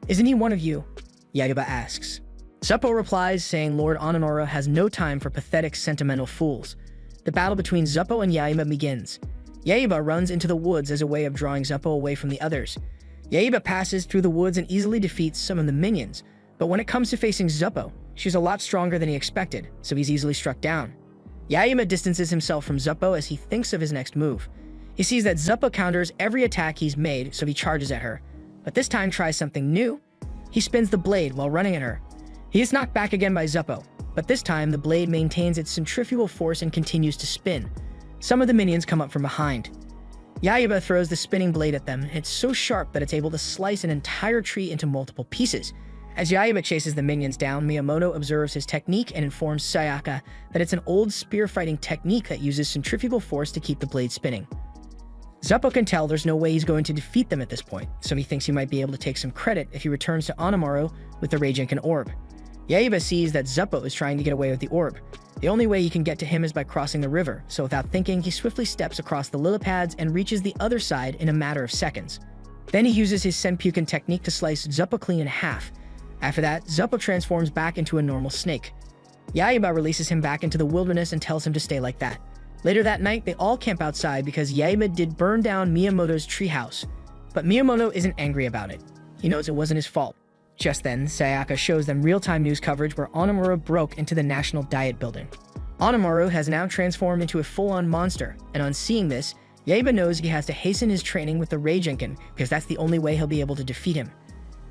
"Isn't he one of you?" Yaiba asks. Zeppo replies, saying Lord Onamura has no time for pathetic, sentimental fools. The battle between Zeppo and Yaiba begins. Yaiba runs into the woods as a way of drawing Zeppo away from the others. Yaiba passes through the woods and easily defeats some of the minions, but when it comes to facing Zeppo, she's a lot stronger than he expected, so he's easily struck down. Yaiba distances himself from Zeppo as he thinks of his next move. He sees that Zeppo counters every attack he's made, so he charges at her, but this time tries something new. He spins the blade while running at her. He is knocked back again by Zeppo, but this time the blade maintains its centrifugal force and continues to spin. Some of the minions come up from behind. Yaiba throws the spinning blade at them. It's so sharp that it's able to slice an entire tree into multiple pieces. As Yaiba chases the minions down, Miyamoto observes his technique and informs Sayaka that it's an old spear fighting technique that uses centrifugal force to keep the blade spinning. Zeppo can tell there's no way he's going to defeat them at this point, so he thinks he might be able to take some credit if he returns to Onamura with the Rage-Incan orb. Yaiba sees that Zeppo is trying to get away with the orb. The only way he can get to him is by crossing the river, so without thinking, he swiftly steps across the lily pads and reaches the other side in a matter of seconds. Then he uses his Senpuken technique to slice Zeppo clean in half. After that, Zeppo transforms back into a normal snake. Yaiba releases him back into the wilderness and tells him to stay like that. Later that night, they all camp outside because Yaiba did burn down Miyamoto's treehouse. But Miyamoto isn't angry about it. He knows it wasn't his fault. Just then, Sayaka shows them real-time news coverage where Onamura broke into the National Diet Building. Onamura has now transformed into a full-on monster, and on seeing this, Yaiba knows he has to hasten his training with the Rage-Incan because that's the only way he'll be able to defeat him.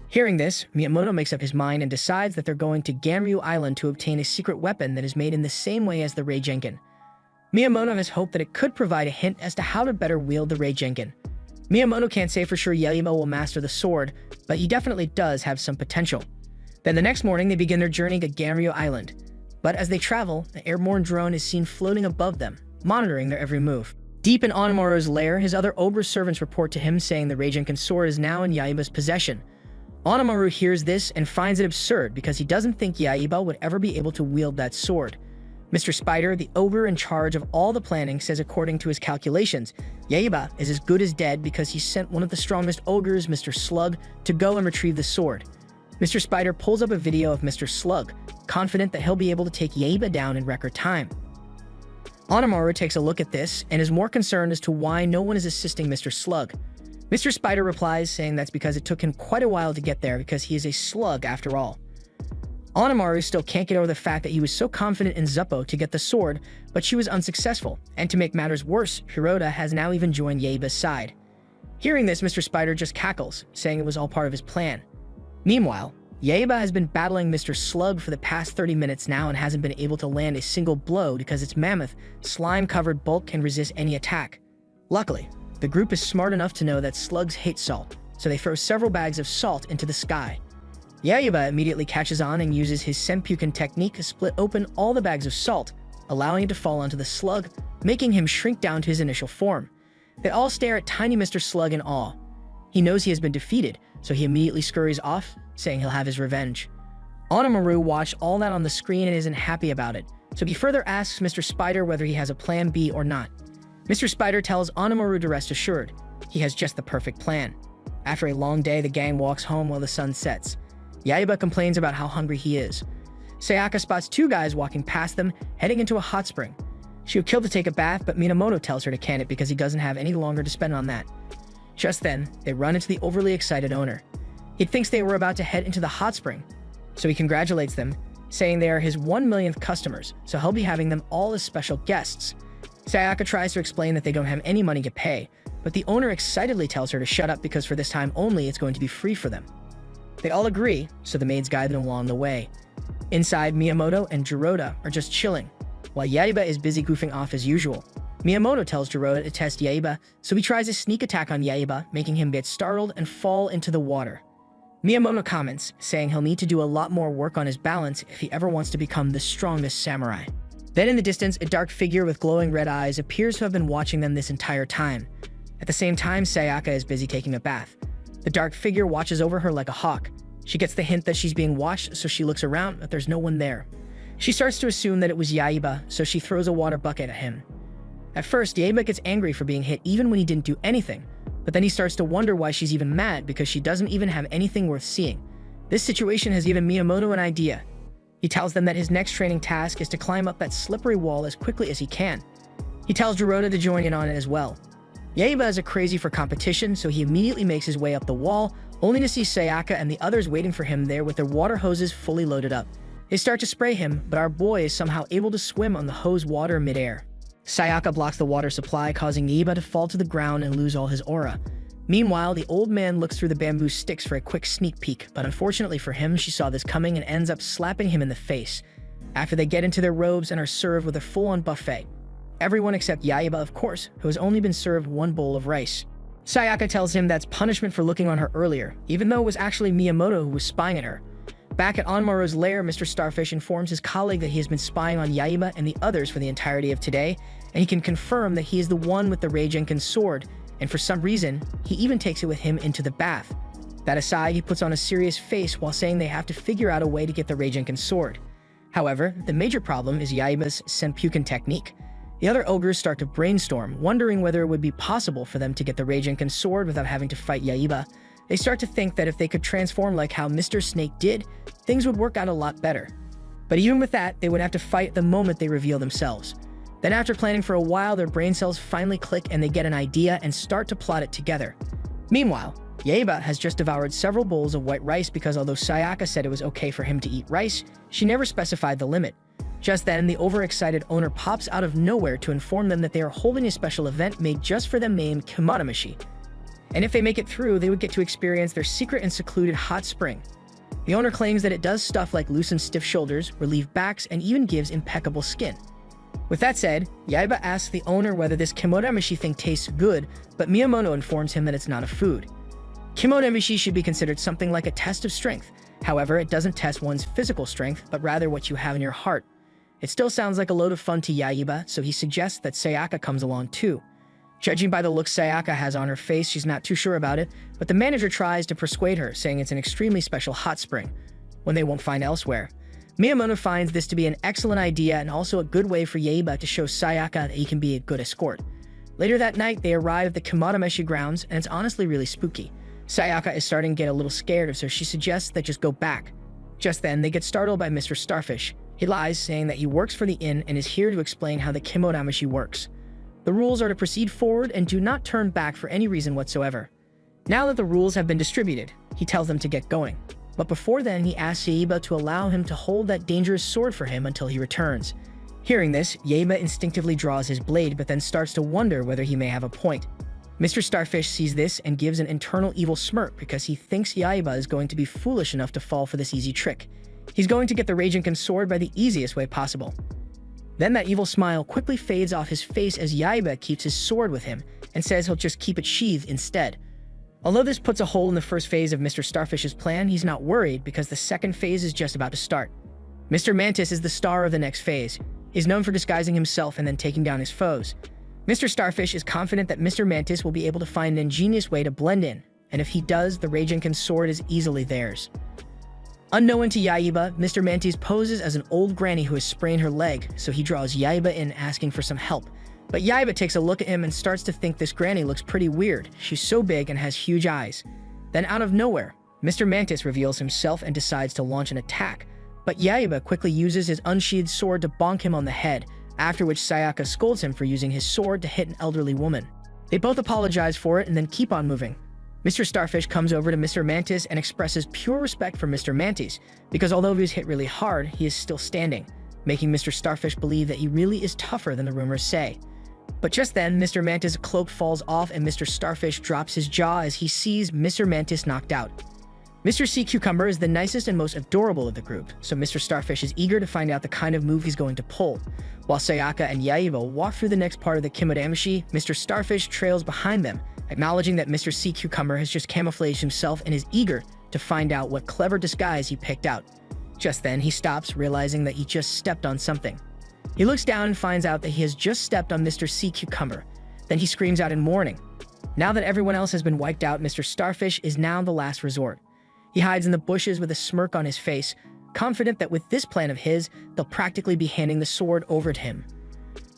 Hearing this, Miyamoto makes up his mind and decides that they're going to Ganryu Island to obtain a secret weapon that is made in the same way as the Rage-Incan. Miyamoto has hoped that it could provide a hint as to how to better wield the Rage-Incan. Miyamoto can't say for sure Yaiba will master the sword, but he definitely does have some potential. Then the next morning, they begin their journey to Ganryu Island. But as they travel, the airborne drone is seen floating above them, monitoring their every move. Deep in Onamura's lair, his other Obra servants report to him saying the Rage-Incan sword is now in Yaiba's possession. Onamura hears this and finds it absurd because he doesn't think Yaiba would ever be able to wield that sword. Mr. Spider, the ogre in charge of all the planning, says according to his calculations, Yaiba is as good as dead because he sent one of the strongest ogres, Mr. Slug, to go and retrieve the sword. Mr. Spider pulls up a video of Mr. Slug, confident that he'll be able to take Yaiba down in record time. Onamura takes a look at this and is more concerned as to why no one is assisting Mr. Slug. Mr. Spider replies, saying that's because it took him quite a while to get there because he is a slug after all. Onamaru still can't get over the fact that he was so confident in Zeppo to get the sword, but she was unsuccessful, and to make matters worse, Hiroda has now even joined Yaiba's side. Hearing this, Mr. Spider just cackles, saying it was all part of his plan. Meanwhile, Yaiba has been battling Mr. Slug for the past 30 minutes now and hasn't been able to land a single blow because its mammoth, slime-covered bulk can resist any attack. Luckily, the group is smart enough to know that slugs hate salt, so they throw several bags of salt into the sky. Yaiba immediately catches on and uses his Senpuken technique to split open all the bags of salt, allowing it to fall onto the slug, making him shrink down to his initial form. They all stare at tiny Mr. Slug in awe. He knows he has been defeated, so he immediately scurries off, saying he'll have his revenge. Onamaru watched all that on the screen and isn't happy about it, so he further asks Mr. Spider whether he has a plan B or not. Mr. Spider tells Onamaru to rest assured. He has just the perfect plan. After a long day, the gang walks home while the sun sets. Yaiba complains about how hungry he is. Sayaka spots two guys walking past them, heading into a hot spring. She would kill to take a bath, but Minamoto tells her to can it because he doesn't have any longer to spend on that. Just then, they run into the overly excited owner. He thinks they were about to head into the hot spring, so he congratulates them, saying they are his 1 millionth customers, so he'll be having them all as special guests. Sayaka tries to explain that they don't have any money to pay, but the owner excitedly tells her to shut up because for this time only it's going to be free for them. They all agree, so the maids guide them along the way. Inside, Miyamoto and Jiroda are just chilling, while Yaiba is busy goofing off as usual. Miyamoto tells Jiroda to test Yaiba, so he tries a sneak attack on Yaiba, making him get startled and fall into the water. Miyamoto comments, saying he'll need to do a lot more work on his balance if he ever wants to become the strongest samurai. Then in the distance, a dark figure with glowing red eyes appears to have been watching them this entire time. At the same time, Sayaka is busy taking a bath. The dark figure watches over her like a hawk. She gets the hint that she's being watched, so she looks around, but there's no one there. She starts to assume that it was Yaiba, so she throws a water bucket at him. At first, Yaiba gets angry for being hit even when he didn't do anything, but then he starts to wonder why she's even mad because she doesn't even have anything worth seeing. This situation has given Miyamoto an idea. He tells them that his next training task is to climb up that slippery wall as quickly as he can. He tells Jiroda to join in on it as well. Yaiba is a crazy for competition, so he immediately makes his way up the wall, only to see Sayaka and the others waiting for him there with their water hoses fully loaded up. They start to spray him, but our boy is somehow able to swim on the hose water midair. Sayaka blocks the water supply, causing Yaiba to fall to the ground and lose all his aura. Meanwhile, the old man looks through the bamboo sticks for a quick sneak peek, but unfortunately for him, she saw this coming and ends up slapping him in the face. After they get into their robes and are served with a full-on buffet. Everyone except Yaiba, of course, who has only been served one bowl of rice. Sayaka tells him that's punishment for looking on her earlier, even though it was actually Miyamoto who was spying at her. Back at Onmaru's lair, Mr. Starfish informs his colleague that he has been spying on Yaiba and the others for the entirety of today, and he can confirm that he is the one with the Reigenkin sword, and for some reason, he even takes it with him into the bath. That aside, he puts on a serious face while saying they have to figure out a way to get the Reigenkin sword. However, the major problem is Yaiba's Senpuken technique. The other ogres start to brainstorm, wondering whether it would be possible for them to get the Reigenkin sword without having to fight Yaiba. They start to think that if they could transform like how Mr. Snake did, things would work out a lot better. But even with that, they would have to fight the moment they reveal themselves. Then after planning for a while, their brain cells finally click and they get an idea and start to plot it together. Meanwhile, Yaiba has just devoured several bowls of white rice because although Sayaka said it was okay for him to eat rice, she never specified the limit. Just then, the overexcited owner pops out of nowhere to inform them that they are holding a special event made just for them named Kimadamashi. And if they make it through, they would get to experience their secret and secluded hot spring. The owner claims that it does stuff like loosen stiff shoulders, relieve backs, and even gives impeccable skin. With that said, Yaiba asks the owner whether this Kimadamashi thing tastes good, but Miyamoto informs him that it's not a food. Kimadamashi should be considered something like a test of strength. However, it doesn't test one's physical strength, but rather what you have in your heart. It still sounds like a load of fun to Yaiba, so he suggests that Sayaka comes along too. Judging by the look Sayaka has on her face, she's not too sure about it, but the manager tries to persuade her, saying it's an extremely special hot spring, one they won't find elsewhere. Miyamoto finds this to be an excellent idea and also a good way for Yaiba to show Sayaka that he can be a good escort. Later that night, they arrive at the Kimadamashi grounds, and it's honestly really spooky. Sayaka is starting to get a little scared, so she suggests they just go back. Just then, they get startled by Mr. Starfish. He lies, saying that he works for the inn and is here to explain how the Kimadamashi works. The rules are to proceed forward and do not turn back for any reason whatsoever. Now that the rules have been distributed, he tells them to get going. But before then, he asks Yaiba to allow him to hold that dangerous sword for him until he returns. Hearing this, Yaiba instinctively draws his blade, but then starts to wonder whether he may have a point. Mr. Starfish sees this and gives an internal evil smirk because he thinks Yaiba is going to be foolish enough to fall for this easy trick. He's going to get the Reigenkin sword by the easiest way possible. Then that evil smile quickly fades off his face as Yaiba keeps his sword with him and says he'll just keep it sheathed instead. Although this puts a hole in the first phase of Mr. Starfish's plan, he's not worried because the second phase is just about to start. Mr. Mantis is the star of the next phase. He's known for disguising himself and then taking down his foes. Mr. Starfish is confident that Mr. Mantis will be able to find an ingenious way to blend in, and if he does, the Reigenkin sword is easily theirs. Unknown to Yaiba, Mr. Mantis poses as an old granny who has sprained her leg, so he draws Yaiba in asking for some help. But Yaiba takes a look at him and starts to think this granny looks pretty weird. She's so big and has huge eyes. Then out of nowhere, Mr. Mantis reveals himself and decides to launch an attack. But Yaiba quickly uses his unsheathed sword to bonk him on the head, after which Sayaka scolds him for using his sword to hit an elderly woman. They both apologize for it and then keep on moving. Mr. Starfish comes over to Mr. Mantis and expresses pure respect for Mr. Mantis, because although he was hit really hard, he is still standing, making Mr. Starfish believe that he really is tougher than the rumors say. But just then, Mr. Mantis' cloak falls off and Mr. Starfish drops his jaw as he sees Mr. Mantis knocked out. Mr. Sea Cucumber is the nicest and most adorable of the group, so Mr. Starfish is eager to find out the kind of move he's going to pull. While Sayaka and Yaiba walk through the next part of the Kimodamashi, Mr. Starfish trails behind them, acknowledging that Mr. Sea Cucumber has just camouflaged himself and is eager to find out what clever disguise he picked out. Just then, he stops, realizing that he just stepped on something. He looks down and finds out that he has just stepped on Mr. Sea Cucumber. Then he screams out in warning. Now that everyone else has been wiped out, Mr. Starfish is now the last resort. He hides in the bushes with a smirk on his face, confident that with this plan of his, they'll practically be handing the sword over to him.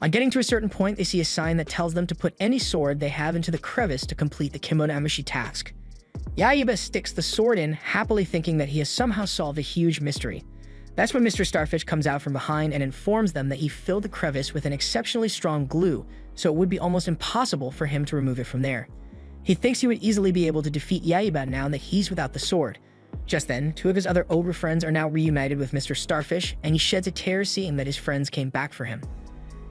On getting to a certain point, they see a sign that tells them to put any sword they have into the crevice to complete the Kimodamashi task. Yaiba sticks the sword in, happily thinking that he has somehow solved a huge mystery. That's when Mr. Starfish comes out from behind and informs them that he filled the crevice with an exceptionally strong glue, so it would be almost impossible for him to remove it from there. He thinks he would easily be able to defeat Yaiba now that he's without the sword. Just then, two of his other ogre friends are now reunited with Mr. Starfish, and he sheds a tear seeing that his friends came back for him.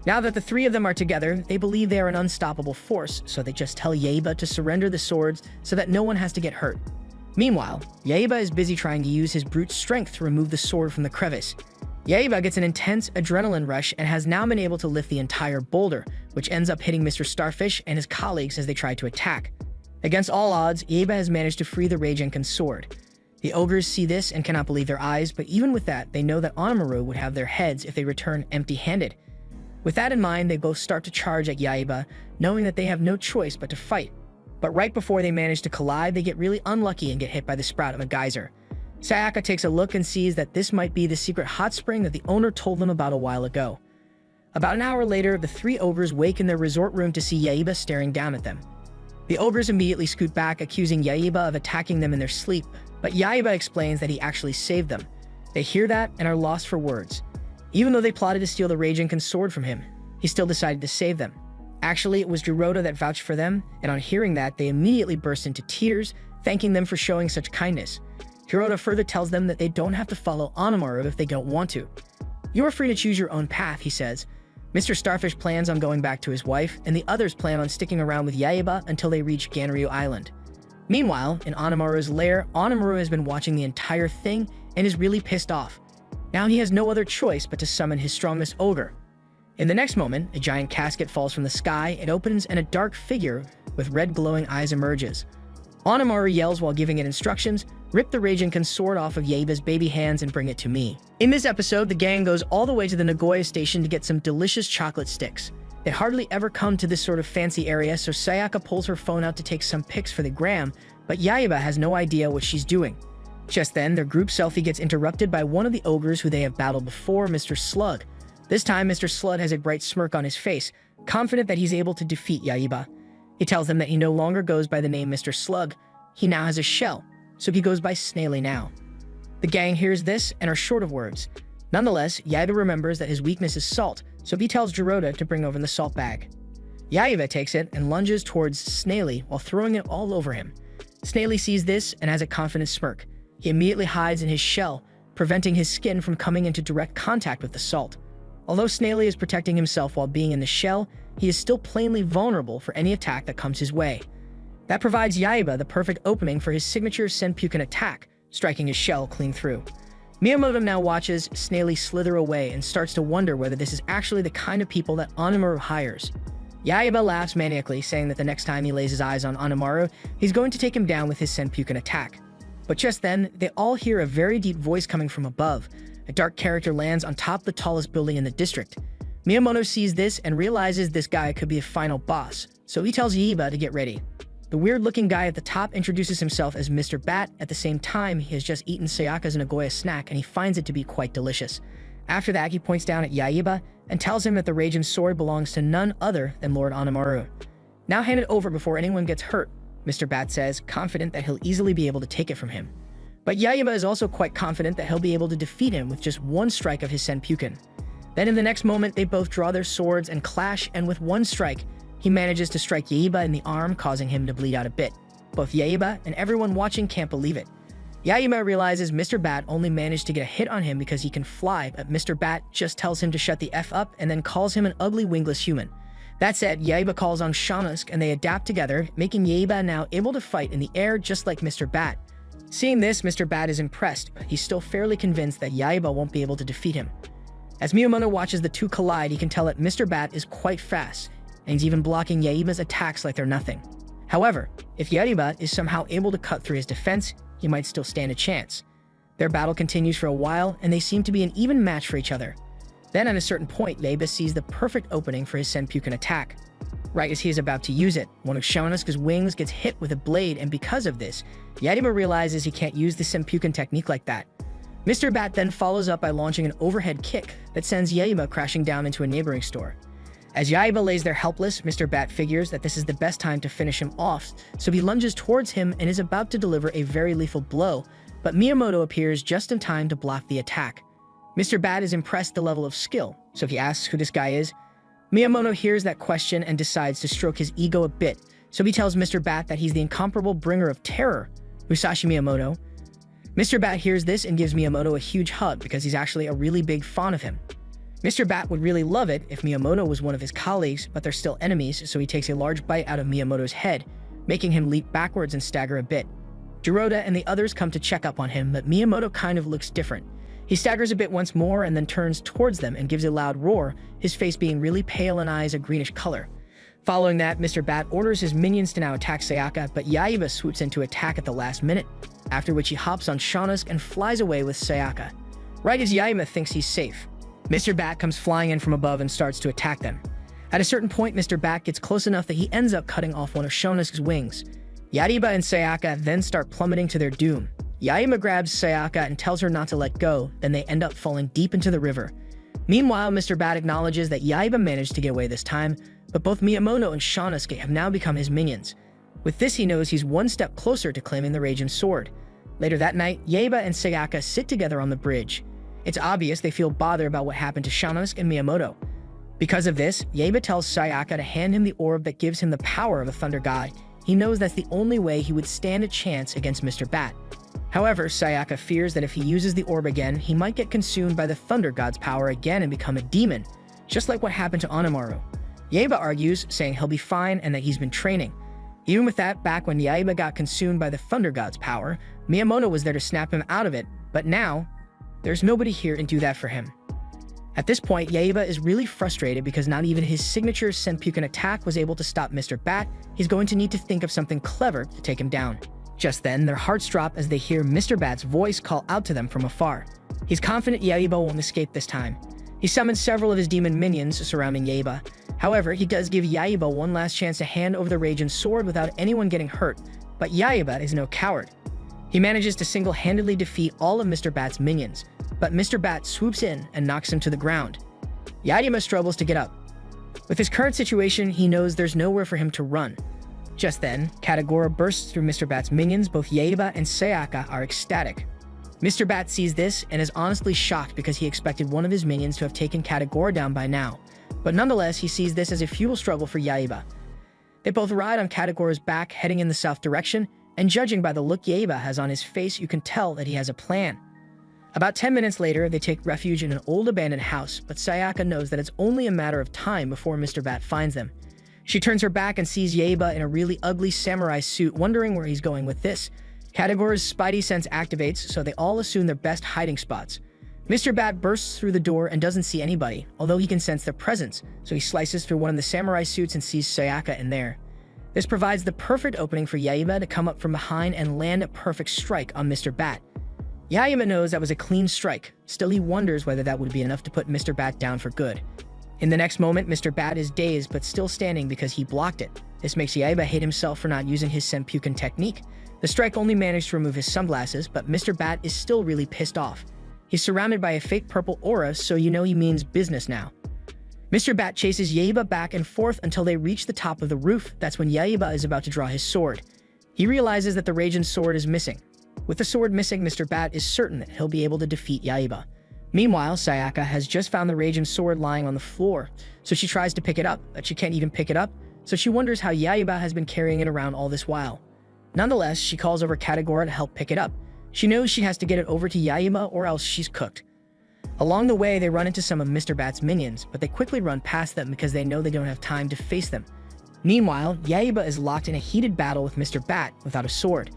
Now that the three of them are together, they believe they are an unstoppable force, so they just tell Yaiba to surrender the swords so that no one has to get hurt. Meanwhile, Yaiba is busy trying to use his brute strength to remove the sword from the crevice. Yaiba gets an intense adrenaline rush and has now been able to lift the entire boulder, which ends up hitting Mr. Starfish and his colleagues as they try to attack. Against all odds, Yaiba has managed to free the Raijinken's sword. The ogres see this and cannot believe their eyes, but even with that, they know that Onamaru would have their heads if they return empty-handed. With that in mind, they both start to charge at Yaiba, knowing that they have no choice but to fight. But right before they manage to collide, they get really unlucky and get hit by the sprout of a geyser. Sayaka takes a look and sees that this might be the secret hot spring that the owner told them about a while ago. About an hour later, the three ogres wake in their resort room to see Yaiba staring down at them. The ogres immediately scoot back, accusing Yaiba of attacking them in their sleep, but Yaiba explains that he actually saved them. They hear that and are lost for words. Even though they plotted to steal the Raijinken's sword from him, he still decided to save them. Actually, it was Jiroda that vouched for them, and on hearing that, they immediately burst into tears, thanking them for showing such kindness. Jiroda further tells them that they don't have to follow Onamaru if they don't want to. "You are free to choose your own path," he says. Mr. Starfish plans on going back to his wife, and the others plan on sticking around with Yaiba until they reach Ganryu Island. Meanwhile, in Onamaru's lair, Onamaru has been watching the entire thing and is really pissed off. Now he has no other choice but to summon his strongest ogre. In the next moment, a giant casket falls from the sky, it opens, and a dark figure with red glowing eyes emerges. Onamaru yells while giving it instructions, "Rip the Raijinken's sword off of Yaiba's baby hands and bring it to me." In this episode, the gang goes all the way to the Nagoya station to get some delicious chocolate sticks. They hardly ever come to this sort of fancy area, so Sayaka pulls her phone out to take some pics for the gram, but Yaiba has no idea what she's doing. Just then, their group selfie gets interrupted by one of the ogres who they have battled before, Mr. Slug. This time, Mr. Slug has a bright smirk on his face, confident that he's able to defeat Yaiba. He tells them that he no longer goes by the name Mr. Slug. He now has a shell, so he goes by Snaily now. The gang hears this and are short of words. Nonetheless, Yaiba remembers that his weakness is salt, so he tells Jiroda to bring over the salt bag. Yaiba takes it and lunges towards Snaily while throwing it all over him. Snaily sees this and has a confident smirk. He immediately hides in his shell, preventing his skin from coming into direct contact with the salt. Although Snaily is protecting himself while being in the shell, he is still plainly vulnerable for any attack that comes his way. That provides Yaiba the perfect opening for his signature Senpuken attack, striking his shell clean through. Miyamoto now watches Snaily slither away and starts to wonder whether this is actually the kind of people that Onamaru hires. Yaiba laughs maniacally, saying that the next time he lays his eyes on Onamaru, he's going to take him down with his Senpuken attack. But just then, they all hear a very deep voice coming from above. A dark character lands on top of the tallest building in the district. Miyamoto sees this and realizes this guy could be a final boss, so he tells Yaiba to get ready. The weird-looking guy at the top introduces himself as Mr. Bat. At the same time, he has just eaten Sayaka's Nagoya snack and he finds it to be quite delicious. After that, he points down at Yaiba and tells him that the Raijin's sword belongs to none other than Lord Onamaru. Now hand it over before anyone gets hurt, Mr. Bat says, confident that he'll easily be able to take it from him. But Yaiba is also quite confident that he'll be able to defeat him with just one strike of his Senpuken. Then in the next moment, they both draw their swords and clash, and with one strike, he manages to strike Yaiba in the arm, causing him to bleed out a bit. Both Yaiba and everyone watching can't believe it. Yaiba realizes Mr. Bat only managed to get a hit on him because he can fly, but Mr. Bat just tells him to shut the F up and then calls him an ugly wingless human. That said, Yaiba calls on Shanusk and they adapt together, making Yaiba now able to fight in the air just like Mr. Bat. Seeing this, Mr. Bat is impressed, but he's still fairly convinced that Yaiba won't be able to defeat him. As Miyamoto watches the two collide, he can tell that Mr. Bat is quite fast, and he's even blocking Yaiba's attacks like they're nothing. However, if Yaiba is somehow able to cut through his defense, he might still stand a chance. Their battle continues for a while, and they seem to be an even match for each other. Then at a certain point, Yaiba sees the perfect opening for his Senpuken attack. Right as he is about to use it, one of Shonosuke's wings gets hit with a blade, and because of this, Yaiba realizes he can't use the Senpuken technique like that. Mr. Bat then follows up by launching an overhead kick that sends Yaiba crashing down into a neighboring store. As Yaiba lays there helpless, Mr. Bat figures that this is the best time to finish him off, so he lunges towards him and is about to deliver a very lethal blow, but Miyamoto appears just in time to block the attack. Mr. Bat is impressed at the level of skill, so he asks who this guy is. Miyamoto hears that question and decides to stroke his ego a bit, so he tells Mr. Bat that he's the incomparable bringer of terror, Musashi Miyamoto. Mr. Bat hears this and gives Miyamoto a huge hug because he's actually a really big fan of him. Mr. Bat would really love it if Miyamoto was one of his colleagues, but they're still enemies, so he takes a large bite out of Miyamoto's head, making him leap backwards and stagger a bit. Jiroda and the others come to check up on him, but Miyamoto kind of looks different. He staggers a bit once more and then turns towards them and gives a loud roar, his face being really pale and eyes a greenish color. Following that, Mr. Bat orders his minions to now attack Sayaka, but Yaiba swoops in to attack at the last minute, after which he hops on Shonosuke and flies away with Sayaka. Right as Yaiba thinks he's safe, Mr. Bat comes flying in from above and starts to attack them. At a certain point, Mr. Bat gets close enough that he ends up cutting off one of Shonosuke's wings. Yaiba and Sayaka then start plummeting to their doom. Yaiba grabs Sayaka and tells her not to let go, then they end up falling deep into the river. Meanwhile, Mr. Bat acknowledges that Yaiba managed to get away this time, but both Miyamoto and Shonosuke have now become his minions. With this, he knows he's one step closer to claiming the Raging Sword. Later that night, Yaiba and Sayaka sit together on the bridge. It's obvious they feel bothered about what happened to Shonosuke and Miyamoto. Because of this, Yaiba tells Sayaka to hand him the orb that gives him the power of a thunder god. He knows that's the only way he would stand a chance against Mr. Bat. However, Sayaka fears that if he uses the orb again, he might get consumed by the thunder god's power again and become a demon, just like what happened to Onimaru. Yaiba argues, saying he'll be fine and that he's been training. Even with that, back when Yaiba got consumed by the thunder god's power, Miyamoto was there to snap him out of it, but now, there's nobody here to do that for him. At this point, Yaiba is really frustrated because not even his signature Senpuken attack was able to stop Mr. Bat. He's going to need to think of something clever to take him down. Just then, their hearts drop as they hear Mr. Bat's voice call out to them from afar. He's confident Yaiba won't escape this time. He summons several of his demon minions surrounding Yaiba. However, he does give Yaiba one last chance to hand over the Raging Sword without anyone getting hurt, but Yaiba is no coward. He manages to single-handedly defeat all of Mr. Bat's minions, but Mr. Bat swoops in and knocks him to the ground. Yaiba struggles to get up. With his current situation, he knows there's nowhere for him to run. Just then, Katagora bursts through Mr. Bat's minions. Both Yaiba and Sayaka are ecstatic. Mr. Bat sees this and is honestly shocked because he expected one of his minions to have taken Katagora down by now. But nonetheless, he sees this as a futile struggle for Yaiba. They both ride on Katagora's back, heading in the south direction, and judging by the look Yaiba has on his face, you can tell that he has a plan. About 10 minutes later, they take refuge in an old abandoned house, but Sayaka knows that it's only a matter of time before Mr. Bat finds them. She turns her back and sees Yaiba in a really ugly samurai suit, wondering where he's going with this. Katagora's spidey sense activates, so they all assume their best hiding spots. Mr. Bat bursts through the door and doesn't see anybody, although he can sense their presence, so he slices through one of the samurai suits and sees Sayaka in there. This provides the perfect opening for Yaiba to come up from behind and land a perfect strike on Mr. Bat. Yaiba knows that was a clean strike, still he wonders whether that would be enough to put Mr. Bat down for good. In the next moment, Mr. Bat is dazed but still standing because he blocked it. This makes Yaiba hate himself for not using his Senpuken technique. The strike only managed to remove his sunglasses, but Mr. Bat is still really pissed off. He's surrounded by a fake purple aura, so you know he means business now. Mr. Bat chases Yaiba back and forth until they reach the top of the roof. That's when Yaiba is about to draw his sword. He realizes that the Raging Sword is missing. With the sword missing, Mr. Bat is certain that he'll be able to defeat Yaiba. Meanwhile, Sayaka has just found the Raging Sword lying on the floor, so she tries to pick it up, but she can't even pick it up, so she wonders how Yaiba has been carrying it around all this while. Nonetheless, she calls over Katagora to help pick it up. She knows she has to get it over to Yaiba or else she's cooked. Along the way, they run into some of Mr. Bat's minions, but they quickly run past them because they know they don't have time to face them. Meanwhile, Yaiba is locked in a heated battle with Mr. Bat without a sword.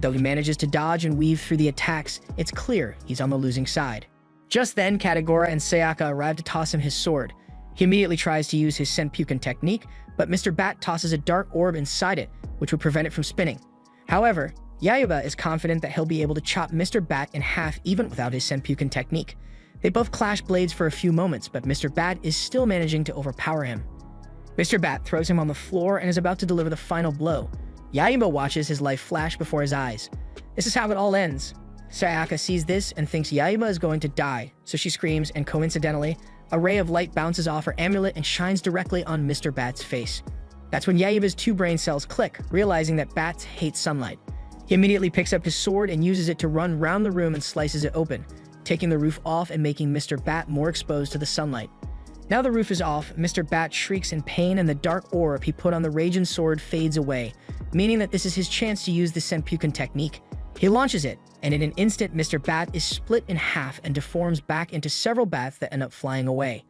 Though he manages to dodge and weave through the attacks, it's clear he's on the losing side. Just then, Katagora and Sayaka arrive to toss him his sword. He immediately tries to use his Senpuken technique, but Mr. Bat tosses a dark orb inside it, which would prevent it from spinning. However, Yayuba is confident that he'll be able to chop Mr. Bat in half even without his Senpuken technique. They both clash blades for a few moments, but Mr. Bat is still managing to overpower him. Mr. Bat throws him on the floor and is about to deliver the final blow. Yayuba watches his life flash before his eyes. This is how it all ends. Sayaka sees this and thinks Yayuba is going to die, so she screams, and coincidentally, a ray of light bounces off her amulet and shines directly on Mr. Bat's face. That's when Yayuba's two brain cells click, realizing that bats hate sunlight. He immediately picks up his sword and uses it to run round the room and slices it open, taking the roof off and making Mr. Bat more exposed to the sunlight. Now the roof is off, Mr. Bat shrieks in pain and the dark orb he put on the Raging Sword fades away, meaning that this is his chance to use the Senpuken technique. He launches it, and in an instant Mr. Bat is split in half and deforms back into several bats that end up flying away.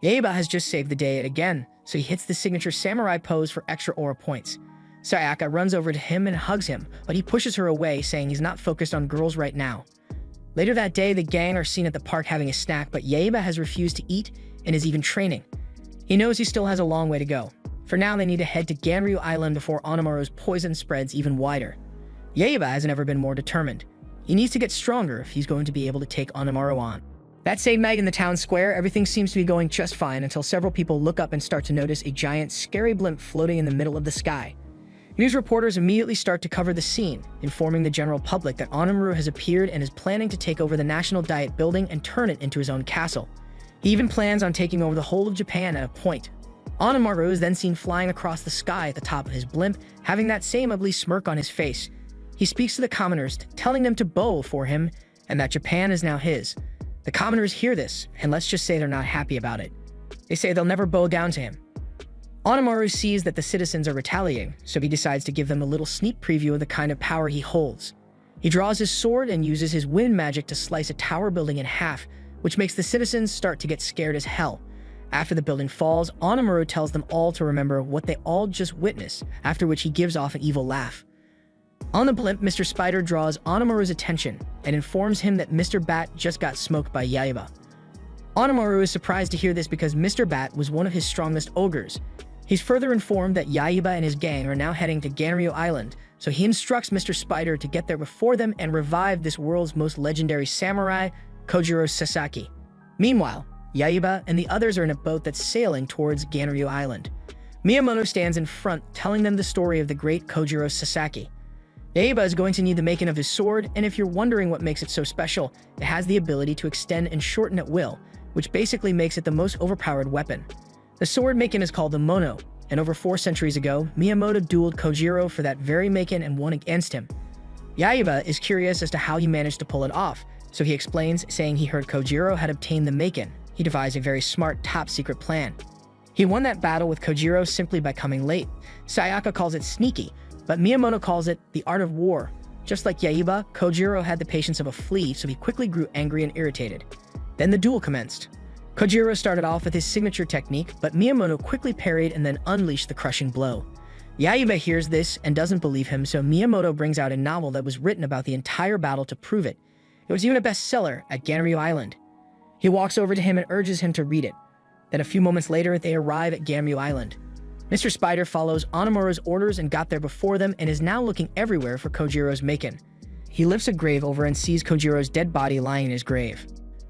Yayuba has just saved the day again, so he hits the signature samurai pose for extra aura points. Sayaka runs over to him and hugs him, but he pushes her away, saying he's not focused on girls right now. Later that day, the gang are seen at the park having a snack, but Yayuba has refused to eat and is even training. He knows he still has a long way to go. For now, they need to head to Ganryu Island before Onimaru's poison spreads even wider. Yayuba has never been more determined. He needs to get stronger if he's going to be able to take Onimaru on. That same night in the town square, everything seems to be going just fine until several people look up and start to notice a giant, scary blimp floating in the middle of the sky. News reporters immediately start to cover the scene, informing the general public that Onimaru has appeared and is planning to take over the National Diet Building and turn it into his own castle. He even plans on taking over the whole of Japan at a point. Onimaru is then seen flying across the sky at the top of his blimp, having that same ugly smirk on his face. He speaks to the commoners, telling them to bow for him and that Japan is now his. The commoners hear this, and let's just say they're not happy about it. They say they'll never bow down to him. Onimaru sees that the citizens are retaliating, so he decides to give them a little sneak preview of the kind of power he holds. He draws his sword and uses his wind magic to slice a tower building in half, which makes the citizens start to get scared as hell. After the building falls, Onimaru tells them all to remember what they all just witnessed, after which he gives off an evil laugh. On the blimp, Mr. Spider draws Onimaru's attention and informs him that Mr. Bat just got smoked by Yayuba. Onimaru is surprised to hear this because Mr. Bat was one of his strongest ogres. He's further informed that Yayuba and his gang are now heading to Ganryu Island, so he instructs Mr. Spider to get there before them and revive this world's most legendary samurai, Kojiro Sasaki. Meanwhile, Yayuba and the others are in a boat that's sailing towards Ganryu Island. Miyamoto stands in front, telling them the story of the great Kojiro Sasaki. Yayuba is going to need the making of his sword, and if you're wondering what makes it so special, it has the ability to extend and shorten at will, which basically makes it the most overpowered weapon. The sword making is called the Mono, and over 4 centuries ago, Miyamoto dueled Kojiro for that very making and won against him. Yayuba is curious as to how he managed to pull it off, so he explains, saying he heard Kojiro had obtained the Maken. He devised a very smart, top-secret plan. He won that battle with Kojiro simply by coming late. Sayaka calls it sneaky, but Miyamoto calls it the art of war. Just like Yayuba, Kojiro had the patience of a flea, so he quickly grew angry and irritated. Then the duel commenced. Kojiro started off with his signature technique, but Miyamoto quickly parried and then unleashed the crushing blow. Yayuba hears this and doesn't believe him, so Miyamoto brings out a novel that was written about the entire battle to prove it. It was even a bestseller at Ganryu Island. He walks over to him and urges him to read it. Then a few moments later, they arrive at Ganryu Island. Mr. Spider follows Onimaru's orders and got there before them and is now looking everywhere for Kojiro's Maken. He lifts a grave over and sees Kojiro's dead body lying in his grave.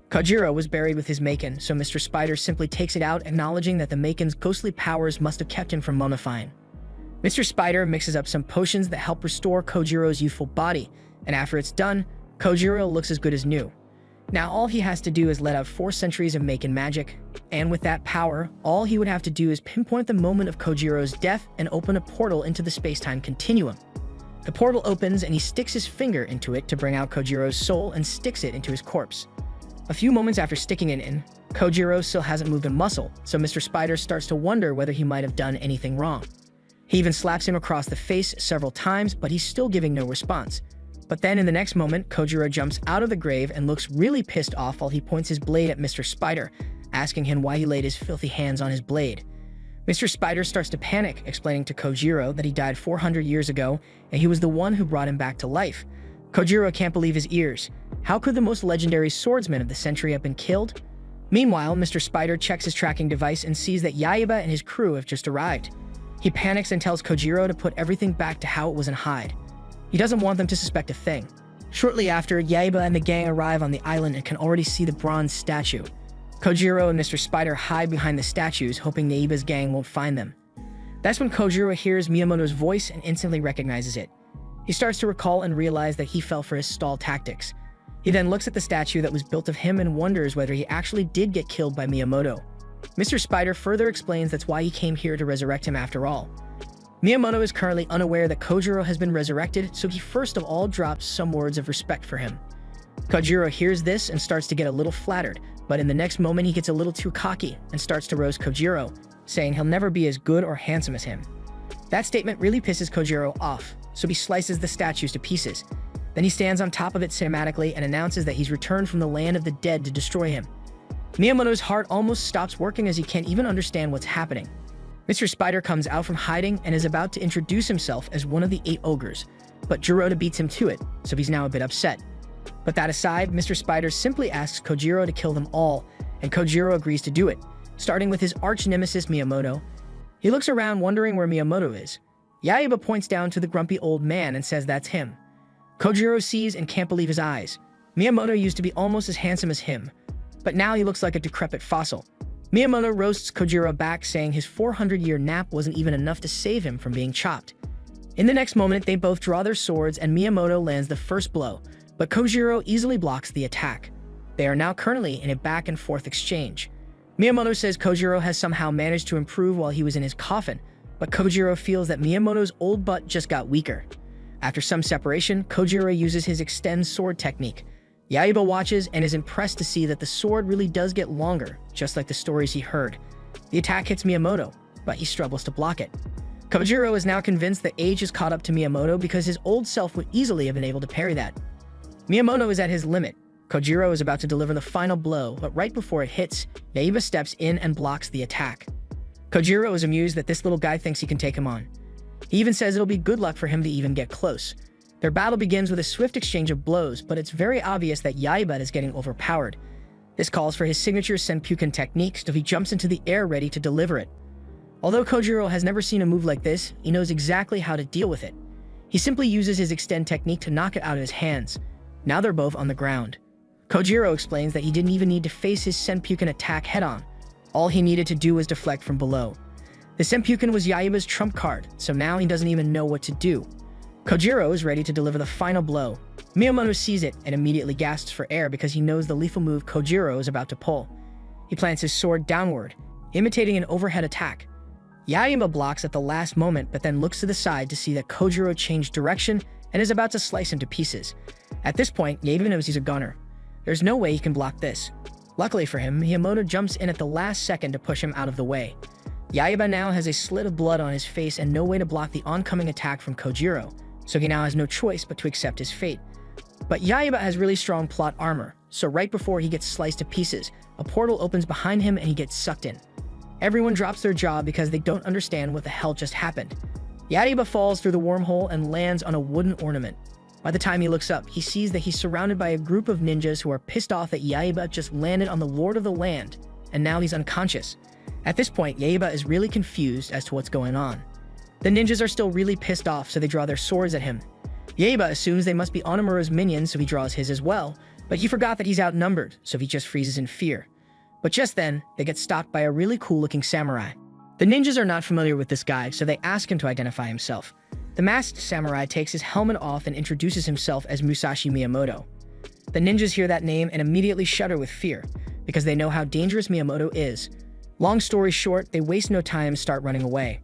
Kojiro was buried with his Maken, so Mr. Spider simply takes it out, acknowledging that the Maken's ghostly powers must have kept him from mummifying. Mr. Spider mixes up some potions that help restore Kojiro's youthful body, and after it's done, Kojiro looks as good as new. Now all he has to do is let out 4 centuries of Maken magic, and with that power, all he would have to do is pinpoint the moment of Kojiro's death and open a portal into the space-time continuum. The portal opens and he sticks his finger into it to bring out Kojiro's soul and sticks it into his corpse. A few moments after sticking it in, Kojiro still hasn't moved a muscle, so Mr. Spider starts to wonder whether he might have done anything wrong. He even slaps him across the face several times, but he's still giving no response. But then in the next moment, Kojiro jumps out of the grave and looks really pissed off while he points his blade at Mr. Spider, asking him why he laid his filthy hands on his blade. Mr. Spider starts to panic, explaining to Kojiro that he died 400 years ago and he was the one who brought him back to life. Kojiro can't believe his ears. How could the most legendary swordsman of the century have been killed? Meanwhile, Mr. Spider checks his tracking device and sees that Yaiba and his crew have just arrived. He panics and tells Kojiro to put everything back to how it was in Hyde. He doesn't want them to suspect a thing. Shortly after, Yaiba and the gang arrive on the island and can already see the bronze statue. Kojiro and Mr. Spider hide behind the statues, hoping Yaiba's gang won't find them. That's when Kojiro hears Miyamoto's voice and instantly recognizes it. He starts to recall and realize that he fell for his stall tactics. He then looks at the statue that was built of him and wonders whether he actually did get killed by Miyamoto. Mr. Spider further explains that's why he came here to resurrect him after all. Miyamoto is currently unaware that Kojiro has been resurrected, so he first of all drops some words of respect for him. Kojiro hears this and starts to get a little flattered, but in the next moment he gets a little too cocky and starts to roast Kojiro, saying he'll never be as good or handsome as him. That statement really pisses Kojiro off, so he slices the statues to pieces. Then he stands on top of it cinematically and announces that he's returned from the land of the dead to destroy him. Miyamoto's heart almost stops working as he can't even understand what's happening. Mr. Spider comes out from hiding and is about to introduce himself as one of the 8 ogres, but Jirota beats him to it, so he's now a bit upset. But that aside, Mr. Spider simply asks Kojiro to kill them all, and Kojiro agrees to do it, starting with his arch-nemesis Miyamoto. He looks around wondering where Miyamoto is. Yaiba points down to the grumpy old man and says that's him. Kojiro sees and can't believe his eyes. Miyamoto used to be almost as handsome as him, but now he looks like a decrepit fossil. Miyamoto roasts Kojiro back, saying his 400-year nap wasn't even enough to save him from being chopped. In the next moment, they both draw their swords and Miyamoto lands the first blow, but Kojiro easily blocks the attack. They are now currently in a back-and-forth exchange. Miyamoto says Kojiro has somehow managed to improve while he was in his coffin, but Kojiro feels that Miyamoto's old butt just got weaker. After some separation, Kojiro uses his extend sword technique. Yaiba watches and is impressed to see that the sword really does get longer, just like the stories he heard. The attack hits Miyamoto, but he struggles to block it. Kojiro is now convinced that age has caught up to Miyamoto because his old self would easily have been able to parry that. Miyamoto is at his limit. Kojiro is about to deliver the final blow, but right before it hits, Yaiba steps in and blocks the attack. Kojiro is amused that this little guy thinks he can take him on. He even says it'll be good luck for him to even get close. Their battle begins with a swift exchange of blows, but it's very obvious that Yaiba is getting overpowered. This calls for his signature Senpuken technique, so he jumps into the air ready to deliver it. Although Kojiro has never seen a move like this, he knows exactly how to deal with it. He simply uses his extend technique to knock it out of his hands. Now they're both on the ground. Kojiro explains that he didn't even need to face his Senpuken attack head-on. All he needed to do was deflect from below. The Senpuken was Yaiba's trump card, so now he doesn't even know what to do. Kojiro is ready to deliver the final blow. Miyamoto sees it and immediately gasps for air because he knows the lethal move Kojiro is about to pull. He plants his sword downward, imitating an overhead attack. Yaiba blocks at the last moment, but then looks to the side to see that Kojiro changed direction and is about to slice him to pieces. At this point, Yaiba knows he's a gunner. There's no way he can block this. Luckily for him, Miyamoto jumps in at the last second to push him out of the way. Yaiba now has a slit of blood on his face and no way to block the oncoming attack from Kojiro, so he now has no choice but to accept his fate. But Yaiba has really strong plot armor, so right before he gets sliced to pieces, a portal opens behind him and he gets sucked in. Everyone drops their jaw because they don't understand what the hell just happened. Yaiba falls through the wormhole and lands on a wooden ornament. By the time he looks up, he sees that he's surrounded by a group of ninjas who are pissed off that Yaiba just landed on the Lord of the Land, and now he's unconscious. At this point, Yaiba is really confused as to what's going on. The ninjas are still really pissed off, so they draw their swords at him. Yaiba assumes they must be Onomuro's minions, so he draws his as well, but he forgot that he's outnumbered, so he just freezes in fear. But just then, they get stopped by a really cool-looking samurai. The ninjas are not familiar with this guy, so they ask him to identify himself. The masked samurai takes his helmet off and introduces himself as Musashi Miyamoto. The ninjas hear that name and immediately shudder with fear, because they know how dangerous Miyamoto is. Long story short, they waste no time and start running away.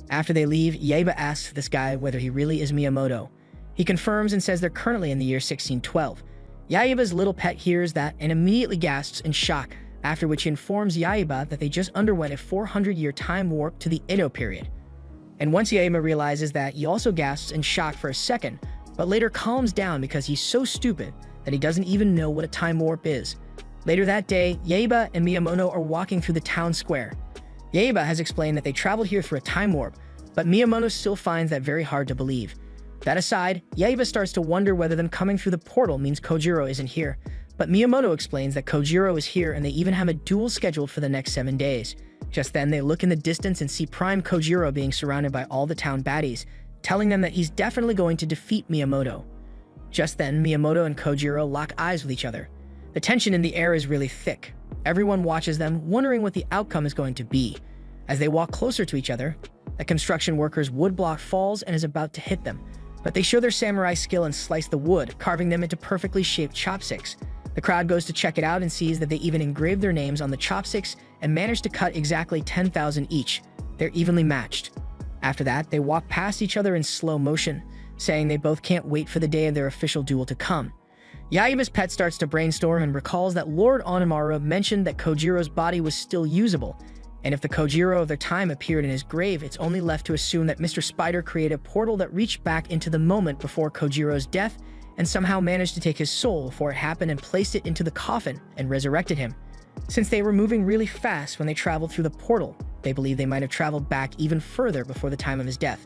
After they leave, Yaiba asks this guy whether he really is Miyamoto. He confirms and says they're currently in the year 1612. Yaiba's little pet hears that and immediately gasps in shock, after which he informs Yaiba that they just underwent a 400-year time warp to the Edo period. And once Yaiba realizes that, he also gasps in shock for a second, but later calms down because he's so stupid that he doesn't even know what a time warp is. Later that day, Yaiba and Miyamoto are walking through the town square. Yaiba has explained that they traveled here through a time warp, but Miyamoto still finds that very hard to believe. That aside, Yaiba starts to wonder whether them coming through the portal means Kojiro isn't here, but Miyamoto explains that Kojiro is here and they even have a duel scheduled for the next 7 days. Just then, they look in the distance and see Prime Kojiro being surrounded by all the town baddies, telling them that he's definitely going to defeat Miyamoto. Just then, Miyamoto and Kojiro lock eyes with each other. The tension in the air is really thick. Everyone watches them, wondering what the outcome is going to be. As they walk closer to each other, a construction worker's wood block falls and is about to hit them, but they show their samurai skill and slice the wood, carving them into perfectly shaped chopsticks. The crowd goes to check it out and sees that they even engraved their names on the chopsticks and managed to cut exactly 10,000 each. They're evenly matched. After that, they walk past each other in slow motion, saying they both can't wait for the day of their official duel to come. Yaiba's pet starts to brainstorm and recalls that Lord Onimaru mentioned that Kojiro's body was still usable, and if the Kojiro of their time appeared in his grave, it's only left to assume that Mr. Spider created a portal that reached back into the moment before Kojiro's death and somehow managed to take his soul before it happened and placed it into the coffin and resurrected him. Since they were moving really fast when they traveled through the portal, they believe they might have traveled back even further before the time of his death.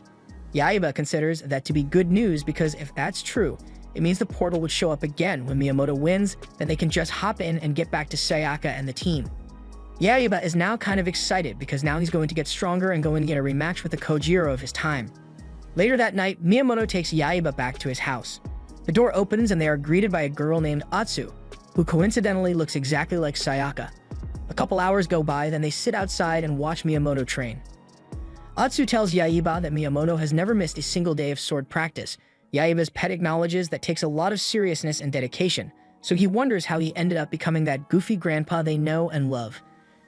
Yaiba considers that to be good news because if that's true, it means the portal would show up again when Miyamoto wins, then they can just hop in and get back to Sayaka and the team. Yaiba is now kind of excited because now he's going to get stronger and going to get a rematch with the Kojiro of his time. Later that night, Miyamoto takes Yaiba back to his house. The door opens and they are greeted by a girl named Atsu, who coincidentally looks exactly like Sayaka. A couple hours go by, then they sit outside and watch Miyamoto train. Atsu tells Yaiba that Miyamoto has never missed a single day of sword practice. Yaiba's pet acknowledges that takes a lot of seriousness and dedication, so he wonders how he ended up becoming that goofy grandpa they know and love.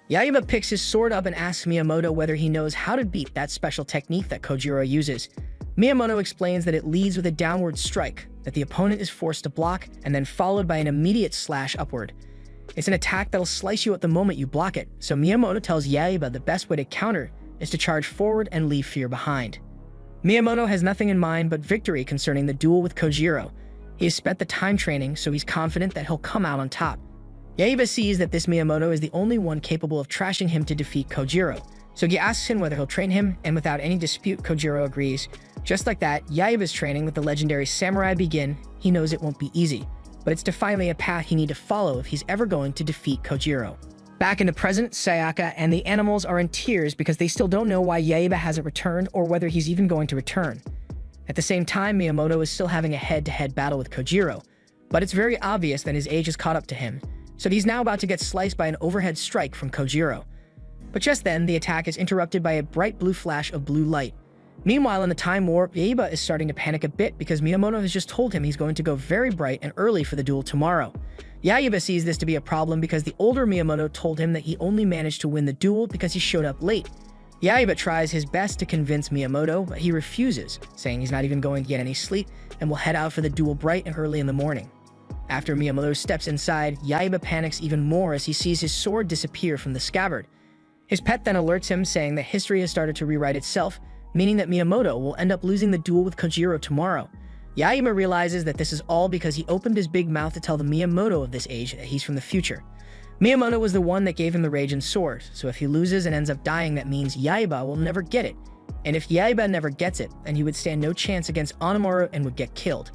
Yaiba picks his sword up and asks Miyamoto whether he knows how to beat that special technique that Kojiro uses. Miyamoto explains that it leads with a downward strike, that the opponent is forced to block, and then followed by an immediate slash upward. It's an attack that'll slice you at the moment you block it, so Miyamoto tells Yaiba the best way to counter is to charge forward and leave fear behind. Miyamoto has nothing in mind but victory concerning the duel with Kojiro. He has spent the time training, so he's confident that he'll come out on top. Yaiba sees that this Miyamoto is the only one capable of trashing him to defeat Kojiro, so he asks him whether he'll train him, and without any dispute, Kojiro agrees. Just like that, Yaiba's training with the legendary samurai begin. He knows it won't be easy, but it's definitely a path he needs to follow if he's ever going to defeat Kojiro. Back in the present, Sayaka and the animals are in tears because they still don't know why Yaiba hasn't returned or whether he's even going to return. At the same time, Miyamoto is still having a head-to-head battle with Kojiro, but it's very obvious that his age has caught up to him, so he's now about to get sliced by an overhead strike from Kojiro. But just then, the attack is interrupted by a bright blue flash of blue light. Meanwhile, in the time warp, Yaiba is starting to panic a bit because Miyamoto has just told him he's going to go very bright and early for the duel tomorrow. Yaiba sees this to be a problem because the older Miyamoto told him that he only managed to win the duel because he showed up late. Yaiba tries his best to convince Miyamoto, but he refuses, saying he's not even going to get any sleep and will head out for the duel bright and early in the morning. After Miyamoto steps inside, Yaiba panics even more as he sees his sword disappear from the scabbard. His pet then alerts him, saying that history has started to rewrite itself, meaning that Miyamoto will end up losing the duel with Kojiro tomorrow. Yaiba realizes that this is all because he opened his big mouth to tell the Miyamoto of this age that he's from the future. Miyamoto was the one that gave him the Raging Sword, so if he loses and ends up dying, that means Yaiba will never get it. And if Yaiba never gets it, then he would stand no chance against Onimaru and would get killed.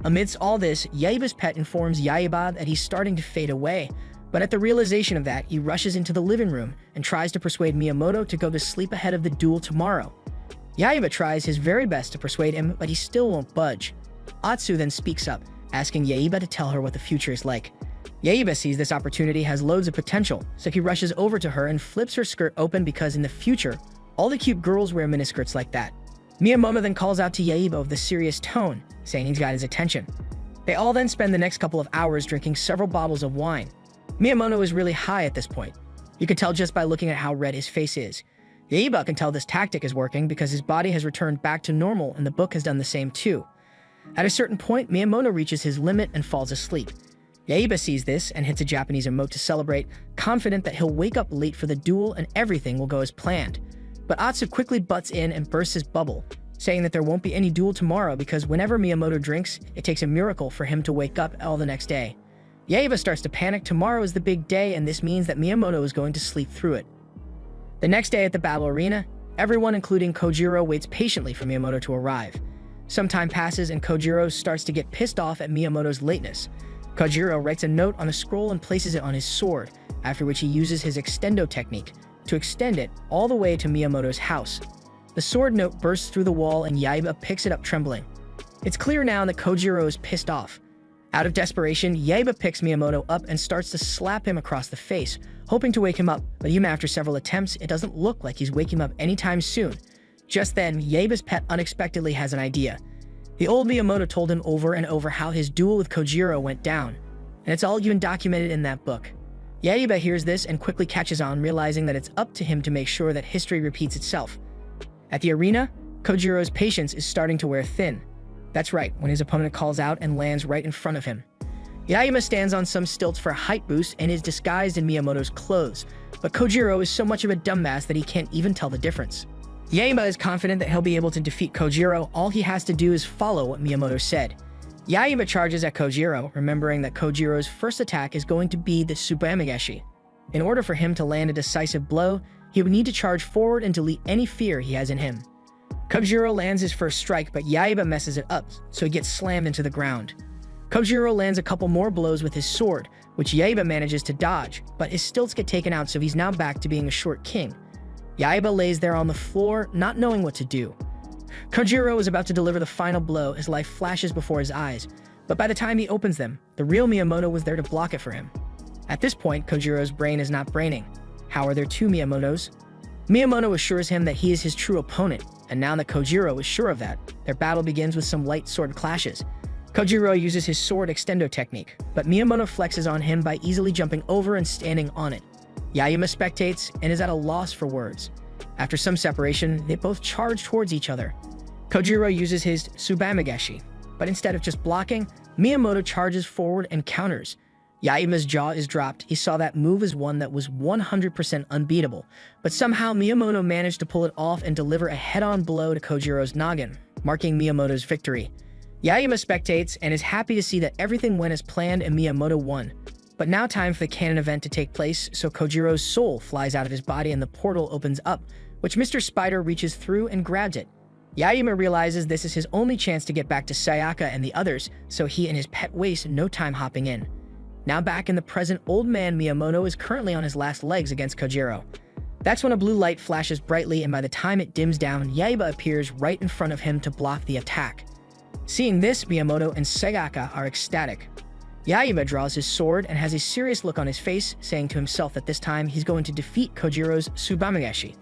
Amidst all this, Yaiba's pet informs Yaiba that he's starting to fade away, but at the realization of that, he rushes into the living room and tries to persuade Miyamoto to go to sleep ahead of the duel tomorrow. Yaiba tries his very best to persuade him, but he still won't budge. Atsu then speaks up, asking Yaiba to tell her what the future is like. Yaiba sees this opportunity has loads of potential, so he rushes over to her and flips her skirt open because in the future, all the cute girls wear miniskirts like that. Miyamoto then calls out to Yaiba with a serious tone, saying he's got his attention. They all then spend the next couple of hours drinking several bottles of wine. Miyamoto is really high at this point. You can tell just by looking at how red his face is. Yaiba can tell this tactic is working because his body has returned back to normal and the book has done the same too. At a certain point, Miyamoto reaches his limit and falls asleep. Yaiba sees this and hits a Japanese emote to celebrate, confident that he'll wake up late for the duel and everything will go as planned. But Atsu quickly butts in and bursts his bubble, saying that there won't be any duel tomorrow because whenever Miyamoto drinks, it takes a miracle for him to wake up all the next day. Yaiba starts to panic. Tomorrow is the big day and this means that Miyamoto is going to sleep through it. The next day at the battle arena, everyone, including Kojiro, waits patiently for Miyamoto to arrive. Some time passes and Kojiro starts to get pissed off at Miyamoto's lateness. Kojiro writes a note on a scroll and places it on his sword, after which he uses his extendo technique to extend it all the way to Miyamoto's house. The sword note bursts through the wall and Yaiba picks it up trembling. It's clear now that Kojiro is pissed off. Out of desperation, Yaiba picks Miyamoto up and starts to slap him across the face, hoping to wake him up, but even after several attempts, it doesn't look like he's waking him up anytime soon. Just then, Yaiba's pet unexpectedly has an idea. The old Miyamoto told him over and over how his duel with Kojiro went down, and it's all even documented in that book. Yaiba hears this and quickly catches on, realizing that it's up to him to make sure that history repeats itself. At the arena, Kojiro's patience is starting to wear thin. That's right, when his opponent calls out and lands right in front of him. Yaiba stands on some stilts for a height boost and is disguised in Miyamoto's clothes, but Kojiro is so much of a dumbass that he can't even tell the difference. Yaiba is confident that he'll be able to defeat Kojiro. All he has to do is follow what Miyamoto said. Yaiba charges at Kojiro, remembering that Kojiro's first attack is going to be the Tsubamageshi. In order for him to land a decisive blow, he would need to charge forward and delete any fear he has in him. Kojiro lands his first strike, but Yaiba messes it up, so he gets slammed into the ground. Kojiro lands a couple more blows with his sword, which Yaiba manages to dodge, but his stilts get taken out, so he's now back to being a short king. Yaiba lays there on the floor, not knowing what to do. Kojiro is about to deliver the final blow as life flashes before his eyes, but by the time he opens them, the real Miyamoto was there to block it for him. At this point, Kojiro's brain is not braining. How are there two Miyamotos? Miyamoto assures him that he is his true opponent, and now that Kojiro is sure of that, their battle begins with some light sword clashes. Kojiro uses his sword extendo technique, but Miyamoto flexes on him by easily jumping over and standing on it. Yaiba spectates and is at a loss for words. After some separation, they both charge towards each other. Kojiro uses his Tsubamageshi, but instead of just blocking, Miyamoto charges forward and counters. Yaiba's jaw is dropped. He saw that move as one that was 100% unbeatable, but somehow Miyamoto managed to pull it off and deliver a head-on blow to Kojiro's noggin, marking Miyamoto's victory. Yaiba spectates and is happy to see that everything went as planned and Miyamoto won. But now time for the canon event to take place, so Kojiro's soul flies out of his body and the portal opens up, which Mr. Spider reaches through and grabs it. Yaiba realizes this is his only chance to get back to Sayaka and the others, so he and his pet waste no time hopping in. Now back in the present, old man Miyamoto is currently on his last legs against Kojiro. That's when a blue light flashes brightly, and by the time it dims down, Yaiba appears right in front of him to block the attack. Seeing this, Miyamoto and Sayaka are ecstatic. Yaiba draws his sword and has a serious look on his face, saying to himself that this time he's going to defeat Kojiro's Tsubamageshi.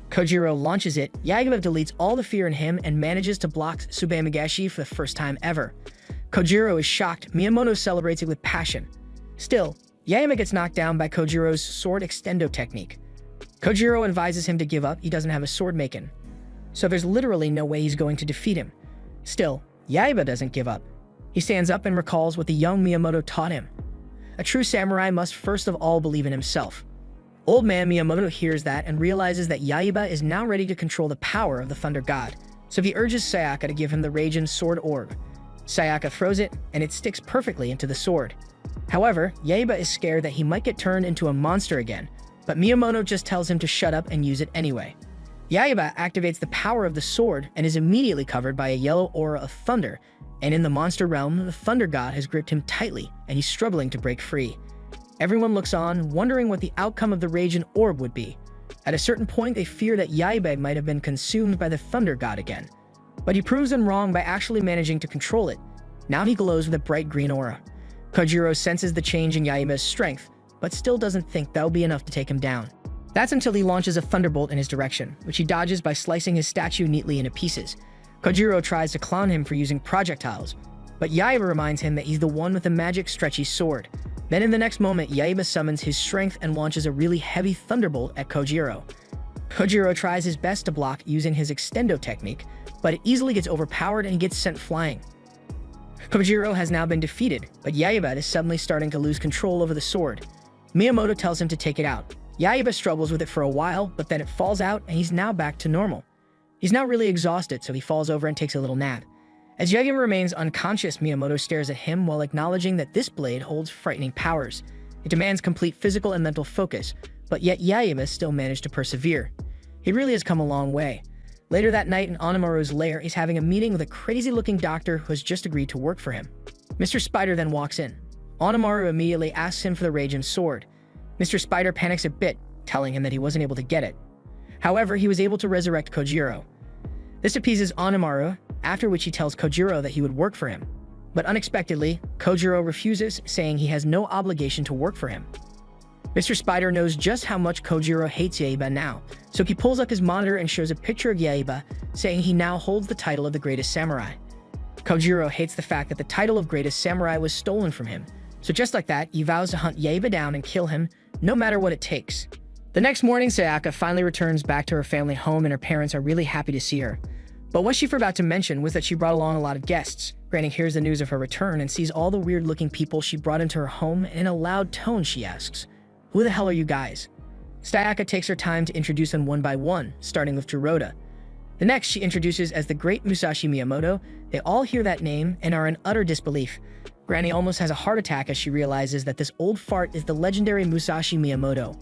Kojiro launches it, Yaiba deletes all the fear in him and manages to block Tsubamageshi for the first time ever. Kojiro is shocked. Miyamoto celebrates it with passion. Still, Yaiba gets knocked down by Kojiro's sword extendo technique. Kojiro advises him to give up. He doesn't have a sword making, so there's literally no way he's going to defeat him. Still, Yaiba doesn't give up. He stands up and recalls what the young Miyamoto taught him. A true samurai must first of all believe in himself. Old man Miyamoto hears that and realizes that Yaiba is now ready to control the power of the Thunder God, so he urges Sayaka to give him the Raijin Sword Orb. Sayaka throws it, and it sticks perfectly into the sword. However, Yaiba is scared that he might get turned into a monster again, but Miyamoto just tells him to shut up and use it anyway. Yaiba activates the power of the sword and is immediately covered by a yellow aura of thunder, and in the monster realm, the Thunder God has gripped him tightly, and he's struggling to break free. Everyone looks on, wondering what the outcome of the Raijin Orb would be. At a certain point, they fear that Yaiba might have been consumed by the Thunder God again. But he proves them wrong by actually managing to control it. Now he glows with a bright green aura. Kojiro senses the change in Yaiba's strength, but still doesn't think that'll be enough to take him down. That's until he launches a thunderbolt in his direction, which he dodges by slicing his statue neatly into pieces. Kojiro tries to clown him for using projectiles, but Yaiba reminds him that he's the one with the magic stretchy sword. Then in the next moment, Yaiba summons his strength and launches a really heavy thunderbolt at Kojiro. Kojiro tries his best to block using his extendo technique, but it easily gets overpowered and gets sent flying. Kojiro has now been defeated, but Yaiba is suddenly starting to lose control over the sword. Miyamoto tells him to take it out. Yaiba struggles with it for a while, but then it falls out and he's now back to normal. He's now really exhausted, so he falls over and takes a little nap. As Yaiba remains unconscious, Miyamoto stares at him while acknowledging that this blade holds frightening powers. It demands complete physical and mental focus, but yet Yaiba still managed to persevere. He really has come a long way. Later that night in Onimaru's lair, he's having a meeting with a crazy-looking doctor who has just agreed to work for him. Mr. Spider then walks in. Onimaru immediately asks him for the Raging Sword. Mr. Spider panics a bit, telling him that he wasn't able to get it. However, he was able to resurrect Kojiro. This appeases Onimaru, after which he tells Kojiro that he would work for him. But unexpectedly, Kojiro refuses, saying he has no obligation to work for him. Mr. Spider knows just how much Kojiro hates Yaiba now, so he pulls up his monitor and shows a picture of Yaiba, saying he now holds the title of the Greatest Samurai. Kojiro hates the fact that the title of Greatest Samurai was stolen from him, so just like that, he vows to hunt Yaiba down and kill him, no matter what it takes. The next morning, Sayaka finally returns back to her family home and her parents are really happy to see her. But what she forgot to mention was that she brought along a lot of guests. Granny hears the news of her return and sees all the weird-looking people she brought into her home, and in a loud tone she asks, "Who the hell are you guys?" Sayaka takes her time to introduce them one by one, starting with Jiroda. The next she introduces as the great Musashi Miyamoto. They all hear that name and are in utter disbelief. Granny almost has a heart attack as she realizes that this old fart is the legendary Musashi Miyamoto.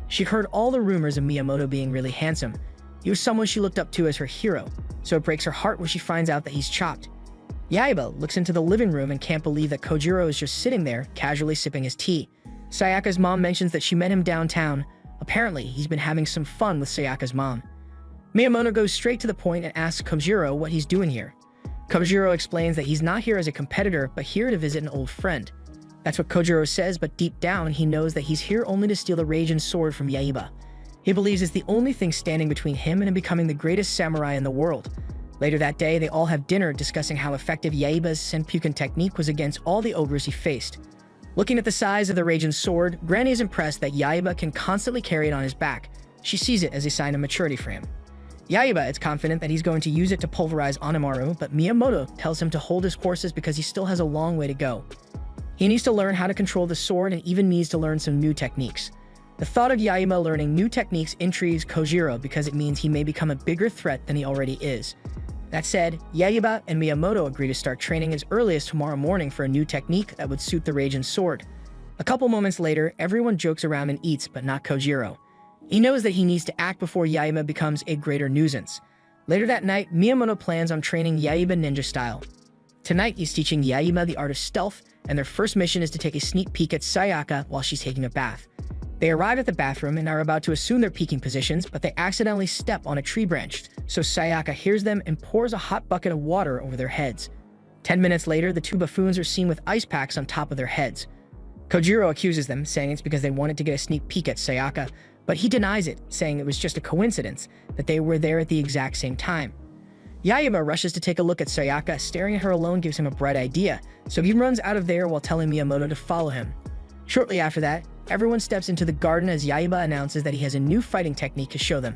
She heard all the rumors of Miyamoto being really handsome. He was someone she looked up to as her hero, so it breaks her heart when she finds out that he's chopped. Yaiba looks into the living room and can't believe that Kojiro is just sitting there, casually sipping his tea. Sayaka's mom mentions that she met him downtown. Apparently, he's been having some fun with Sayaka's mom. Miyamoto goes straight to the point and asks Kojiro what he's doing here. Kojiro explains that he's not here as a competitor, but here to visit an old friend. That's what Kojiro says, but deep down, he knows that he's here only to steal the Raging Sword from Yaiba. He believes it's the only thing standing between him and becoming the greatest samurai in the world. Later that day, they all have dinner discussing how effective Yaiba's Senpuken technique was against all the ogres he faced. Looking at the size of the Raging Sword, Granny is impressed that Yaiba can constantly carry it on his back. She sees it as a sign of maturity for him. Yaiba is confident that he's going to use it to pulverize Onimaru, but Miyamoto tells him to hold his horses because he still has a long way to go. He needs to learn how to control the sword and even needs to learn some new techniques. The thought of Yaiba learning new techniques intrigues Kojiro because it means he may become a bigger threat than he already is. That said, Yaiba and Miyamoto agree to start training as early as tomorrow morning for a new technique that would suit the Raging Sword. A couple moments later, everyone jokes around and eats, but not Kojiro. He knows that he needs to act before Yaiba becomes a greater nuisance. Later that night, Miyamoto plans on training Yaiba ninja style. Tonight, he's teaching Yaiba the art of stealth, and their first mission is to take a sneak peek at Sayaka while she's taking a bath. They arrive at the bathroom and are about to assume their peeking positions, but they accidentally step on a tree branch, so Sayaka hears them and pours a hot bucket of water over their heads. 10 minutes later, the two buffoons are seen with ice packs on top of their heads. Kojiro accuses them, saying it's because they wanted to get a sneak peek at Sayaka, but he denies it, saying it was just a coincidence that they were there at the exact same time. Yaiba rushes to take a look at Sayaka. Staring at her alone gives him a bright idea, so he runs out of there while telling Miyamoto to follow him. Shortly after that, everyone steps into the garden as Yaiba announces that he has a new fighting technique to show them.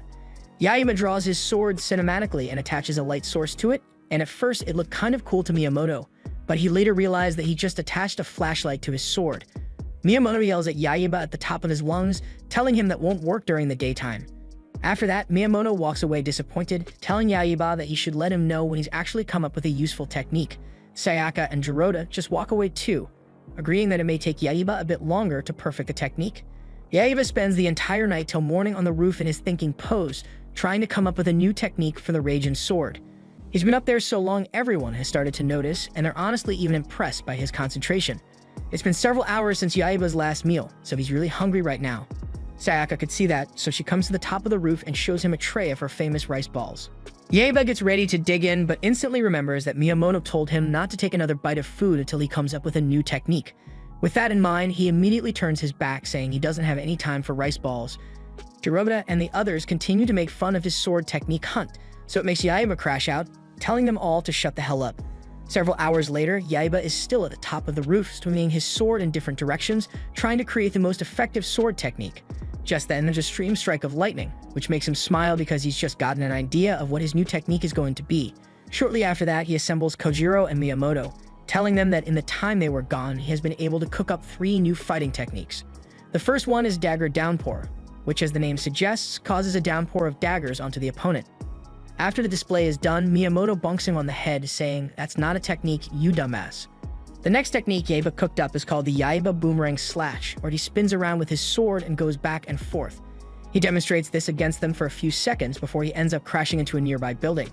Yaiba draws his sword cinematically and attaches a light source to it, and at first it looked kind of cool to Miyamoto, but he later realized that he just attached a flashlight to his sword. Miyamoto yells at Yaiba at the top of his lungs, telling him that won't work during the daytime. After that, Miyamoto walks away disappointed, telling Yaiba that he should let him know when he's actually come up with a useful technique. Sayaka and Jiroda just walk away too, agreeing that it may take Yaiba a bit longer to perfect the technique. Yaiba spends the entire night till morning on the roof in his thinking pose, trying to come up with a new technique for the Raging Sword. He's been up there so long everyone has started to notice, and they're honestly even impressed by his concentration. It's been several hours since Yaiba's last meal, so he's really hungry right now. Sayaka could see that, so she comes to the top of the roof and shows him a tray of her famous rice balls. Yaiba gets ready to dig in, but instantly remembers that Miyamoto told him not to take another bite of food until he comes up with a new technique. With that in mind, he immediately turns his back, saying he doesn't have any time for rice balls. Jiroda and the others continue to make fun of his sword technique hunt, so it makes Yaiba crash out, telling them all to shut the hell up. Several hours later, Yaiba is still at the top of the roof, swinging his sword in different directions, trying to create the most effective sword technique. Just then, there's a stream strike of lightning, which makes him smile because he's just gotten an idea of what his new technique is going to be. Shortly after that, he assembles Kojiro and Miyamoto, telling them that in the time they were gone, he has been able to cook up 3 new fighting techniques. The first one is Dagger Downpour, which, as the name suggests, causes a downpour of daggers onto the opponent. After the display is done, Miyamoto bonks him on the head, saying, "That's not a technique, you dumbass." The next technique Yaiba cooked up is called the Yaiba Boomerang Slash, where he spins around with his sword and goes back and forth. He demonstrates this against them for a few seconds before he ends up crashing into a nearby building.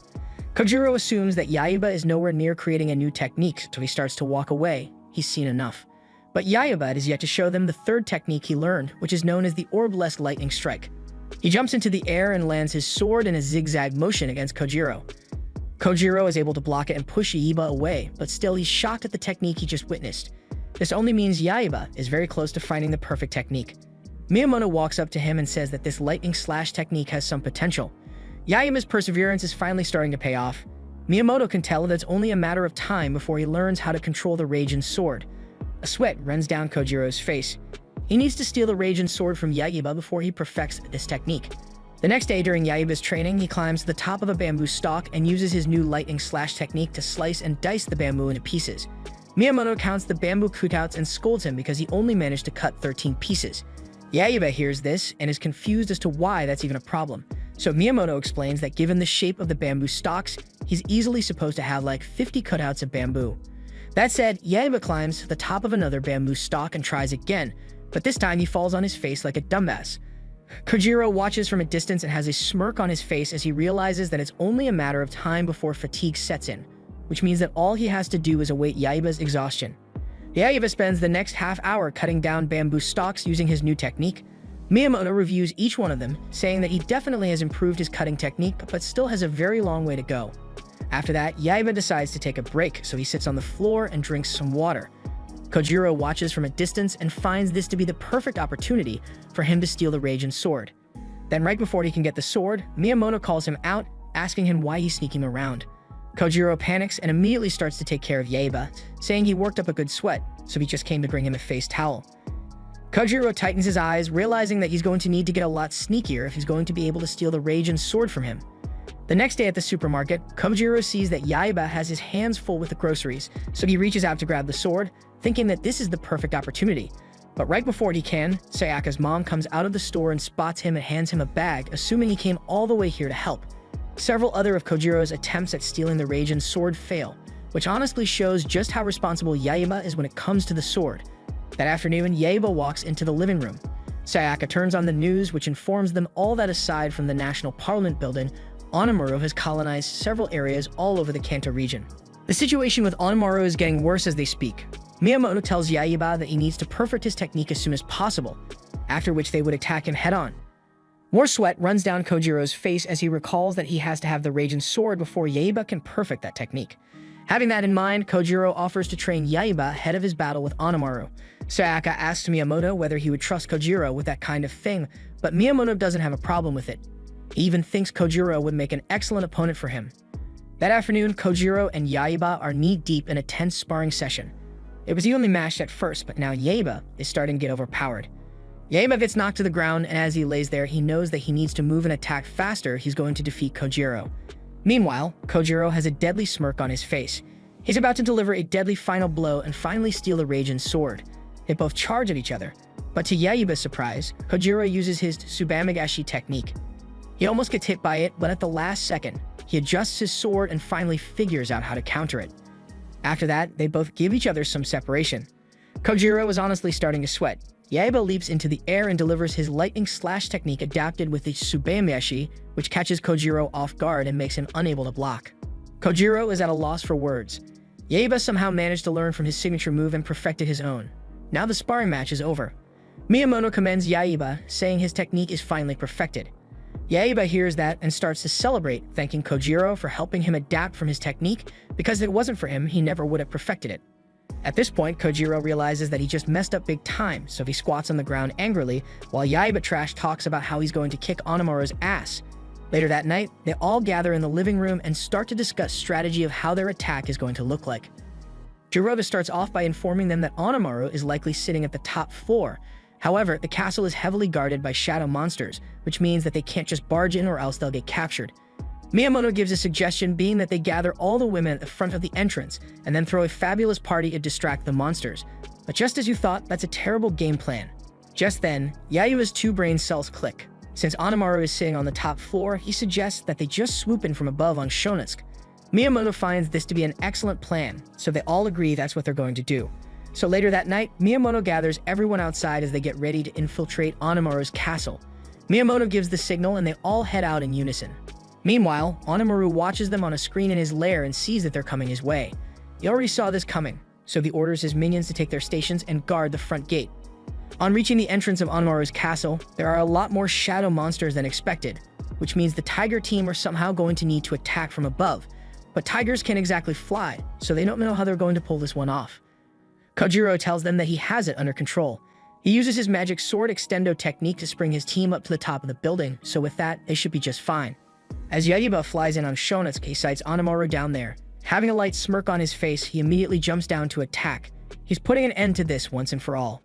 Kojiro assumes that Yaiba is nowhere near creating a new technique, so he starts to walk away. He's seen enough. But Yaiba is yet to show them the third technique he learned, which is known as the Orb-less Lightning Strike. He jumps into the air and lands his sword in a zigzag motion against Kojiro. Kojiro is able to block it and push Yaiba away, but still he's shocked at the technique he just witnessed. This only means Yaiba is very close to finding the perfect technique. Miyamoto walks up to him and says that this lightning slash technique has some potential. Yaiba's perseverance is finally starting to pay off. Miyamoto can tell that it's only a matter of time before he learns how to control the Raijin sword. A sweat runs down Kojiro's face. He needs to steal the Raijin sword from Yaiba before he perfects this technique. The next day during Yaiba's training, he climbs to the top of a bamboo stalk and uses his new lightning slash technique to slice and dice the bamboo into pieces. Miyamoto counts the bamboo cutouts and scolds him because he only managed to cut 13 pieces. Yaiba hears this and is confused as to why that's even a problem. So Miyamoto explains that given the shape of the bamboo stalks, he's easily supposed to have like 50 cutouts of bamboo. That said, Yaiba climbs to the top of another bamboo stalk and tries again, but this time he falls on his face like a dumbass. Kojiro watches from a distance and has a smirk on his face as he realizes that it's only a matter of time before fatigue sets in, which means that all he has to do is await Yaiba's exhaustion. Yaiba spends the next half hour cutting down bamboo stalks using his new technique. Miyamoto reviews each one of them, saying that he definitely has improved his cutting technique, but still has a very long way to go. After that, Yaiba decides to take a break, so he sits on the floor and drinks some water. Kojiro watches from a distance and finds this to be the perfect opportunity for him to steal the Raijin sword. Then right before he can get the sword, Miyamoto calls him out, asking him why he's sneaking around. Kojiro panics and immediately starts to take care of Yaiba, saying he worked up a good sweat, so he just came to bring him a face towel. Kojiro tightens his eyes, realizing that he's going to need to get a lot sneakier if he's going to be able to steal the Raijin sword from him. The next day at the supermarket, Kojiro sees that Yaiba has his hands full with the groceries, so he reaches out to grab the sword, thinking that this is the perfect opportunity. But right before he can, Sayaka's mom comes out of the store and spots him and hands him a bag, assuming he came all the way here to help. Several other of Kojiro's attempts at stealing the Raijin sword fail, which honestly shows just how responsible Yaiba is when it comes to the sword. That afternoon, Yaiba walks into the living room. Sayaka turns on the news, which informs them all that aside from the National Parliament building, Onamuro has colonized several areas all over the Kanto region. The situation with Onamuro is getting worse as they speak. Miyamoto tells Yaiba that he needs to perfect his technique as soon as possible, after which they would attack him head-on. More sweat runs down Kojiro's face as he recalls that he has to have the Raijin sword before Yaiba can perfect that technique. Having that in mind, Kojiro offers to train Yaiba ahead of his battle with Onamaro. Sayaka asks Miyamoto whether he would trust Kojiro with that kind of thing, but Miyamoto doesn't have a problem with it. He even thinks Kojiro would make an excellent opponent for him. That afternoon, Kojiro and Yaiba are knee-deep in a tense sparring session. It was evenly matched at first, but now Yaiba is starting to get overpowered. Yaiba gets knocked to the ground, and as he lays there, he knows that he needs to move and attack faster if he's going to defeat Kojiro. Meanwhile, Kojiro has a deadly smirk on his face. He's about to deliver a deadly final blow and finally steal the Raijin sword. They both charge at each other, but to Yaiba's surprise, Kojiro uses his Tsubamagashi technique. He almost gets hit by it, but at the last second, he adjusts his sword and finally figures out how to counter it. After that, they both give each other some separation. Kojiro is honestly starting to sweat. Yaiba leaps into the air and delivers his lightning slash technique adapted with the Tsubamagashi, which catches Kojiro off guard and makes him unable to block. Kojiro is at a loss for words. Yaiba somehow managed to learn from his signature move and perfected his own. Now the sparring match is over. Miyamoto commends Yaiba, saying his technique is finally perfected. Yaiba hears that and starts to celebrate, thanking Kojiro for helping him adapt from his technique, because if it wasn't for him, he never would have perfected it. At this point, Kojiro realizes that he just messed up big time, so he squats on the ground angrily, while Yaiba trash talks about how he's going to kick Onamaro's ass. Later that night, they all gather in the living room and start to discuss strategy of how their attack is going to look like. Jiroda starts off by informing them that Onamaro is likely sitting at the top floor. However, the castle is heavily guarded by shadow monsters, which means that they can't just barge in or else they'll get captured. Miyamoto gives a suggestion, being that they gather all the women at the front of the entrance and then throw a fabulous party to distract the monsters. But just as you thought, that's a terrible game plan. Just then, Yayua's two brain cells click. Since Onamaru is sitting on the top floor, he suggests that they just swoop in from above on Shonetsuke. Miyamoto finds this to be an excellent plan, so they all agree that's what they're going to do. So later that night, Miyamoto gathers everyone outside as they get ready to infiltrate Onimaru's castle. Miyamoto gives the signal and they all head out in unison. Meanwhile, Onimaru watches them on a screen in his lair and sees that they're coming his way. He already saw this coming, so he orders his minions to take their stations and guard the front gate. On reaching the entrance of Onimaru's castle, there are a lot more shadow monsters than expected, which means the tiger team are somehow going to need to attack from above. But tigers can't exactly fly, so they don't know how they're going to pull this one off. Kojiro tells them that he has it under control. He uses his magic sword extendo technique to spring his team up to the top of the building, so with that, they should be just fine. As Yaiba flies in on Shonotsuke, he sights Onimaru down there. Having a light smirk on his face, he immediately jumps down to attack. He's putting an end to this once and for all.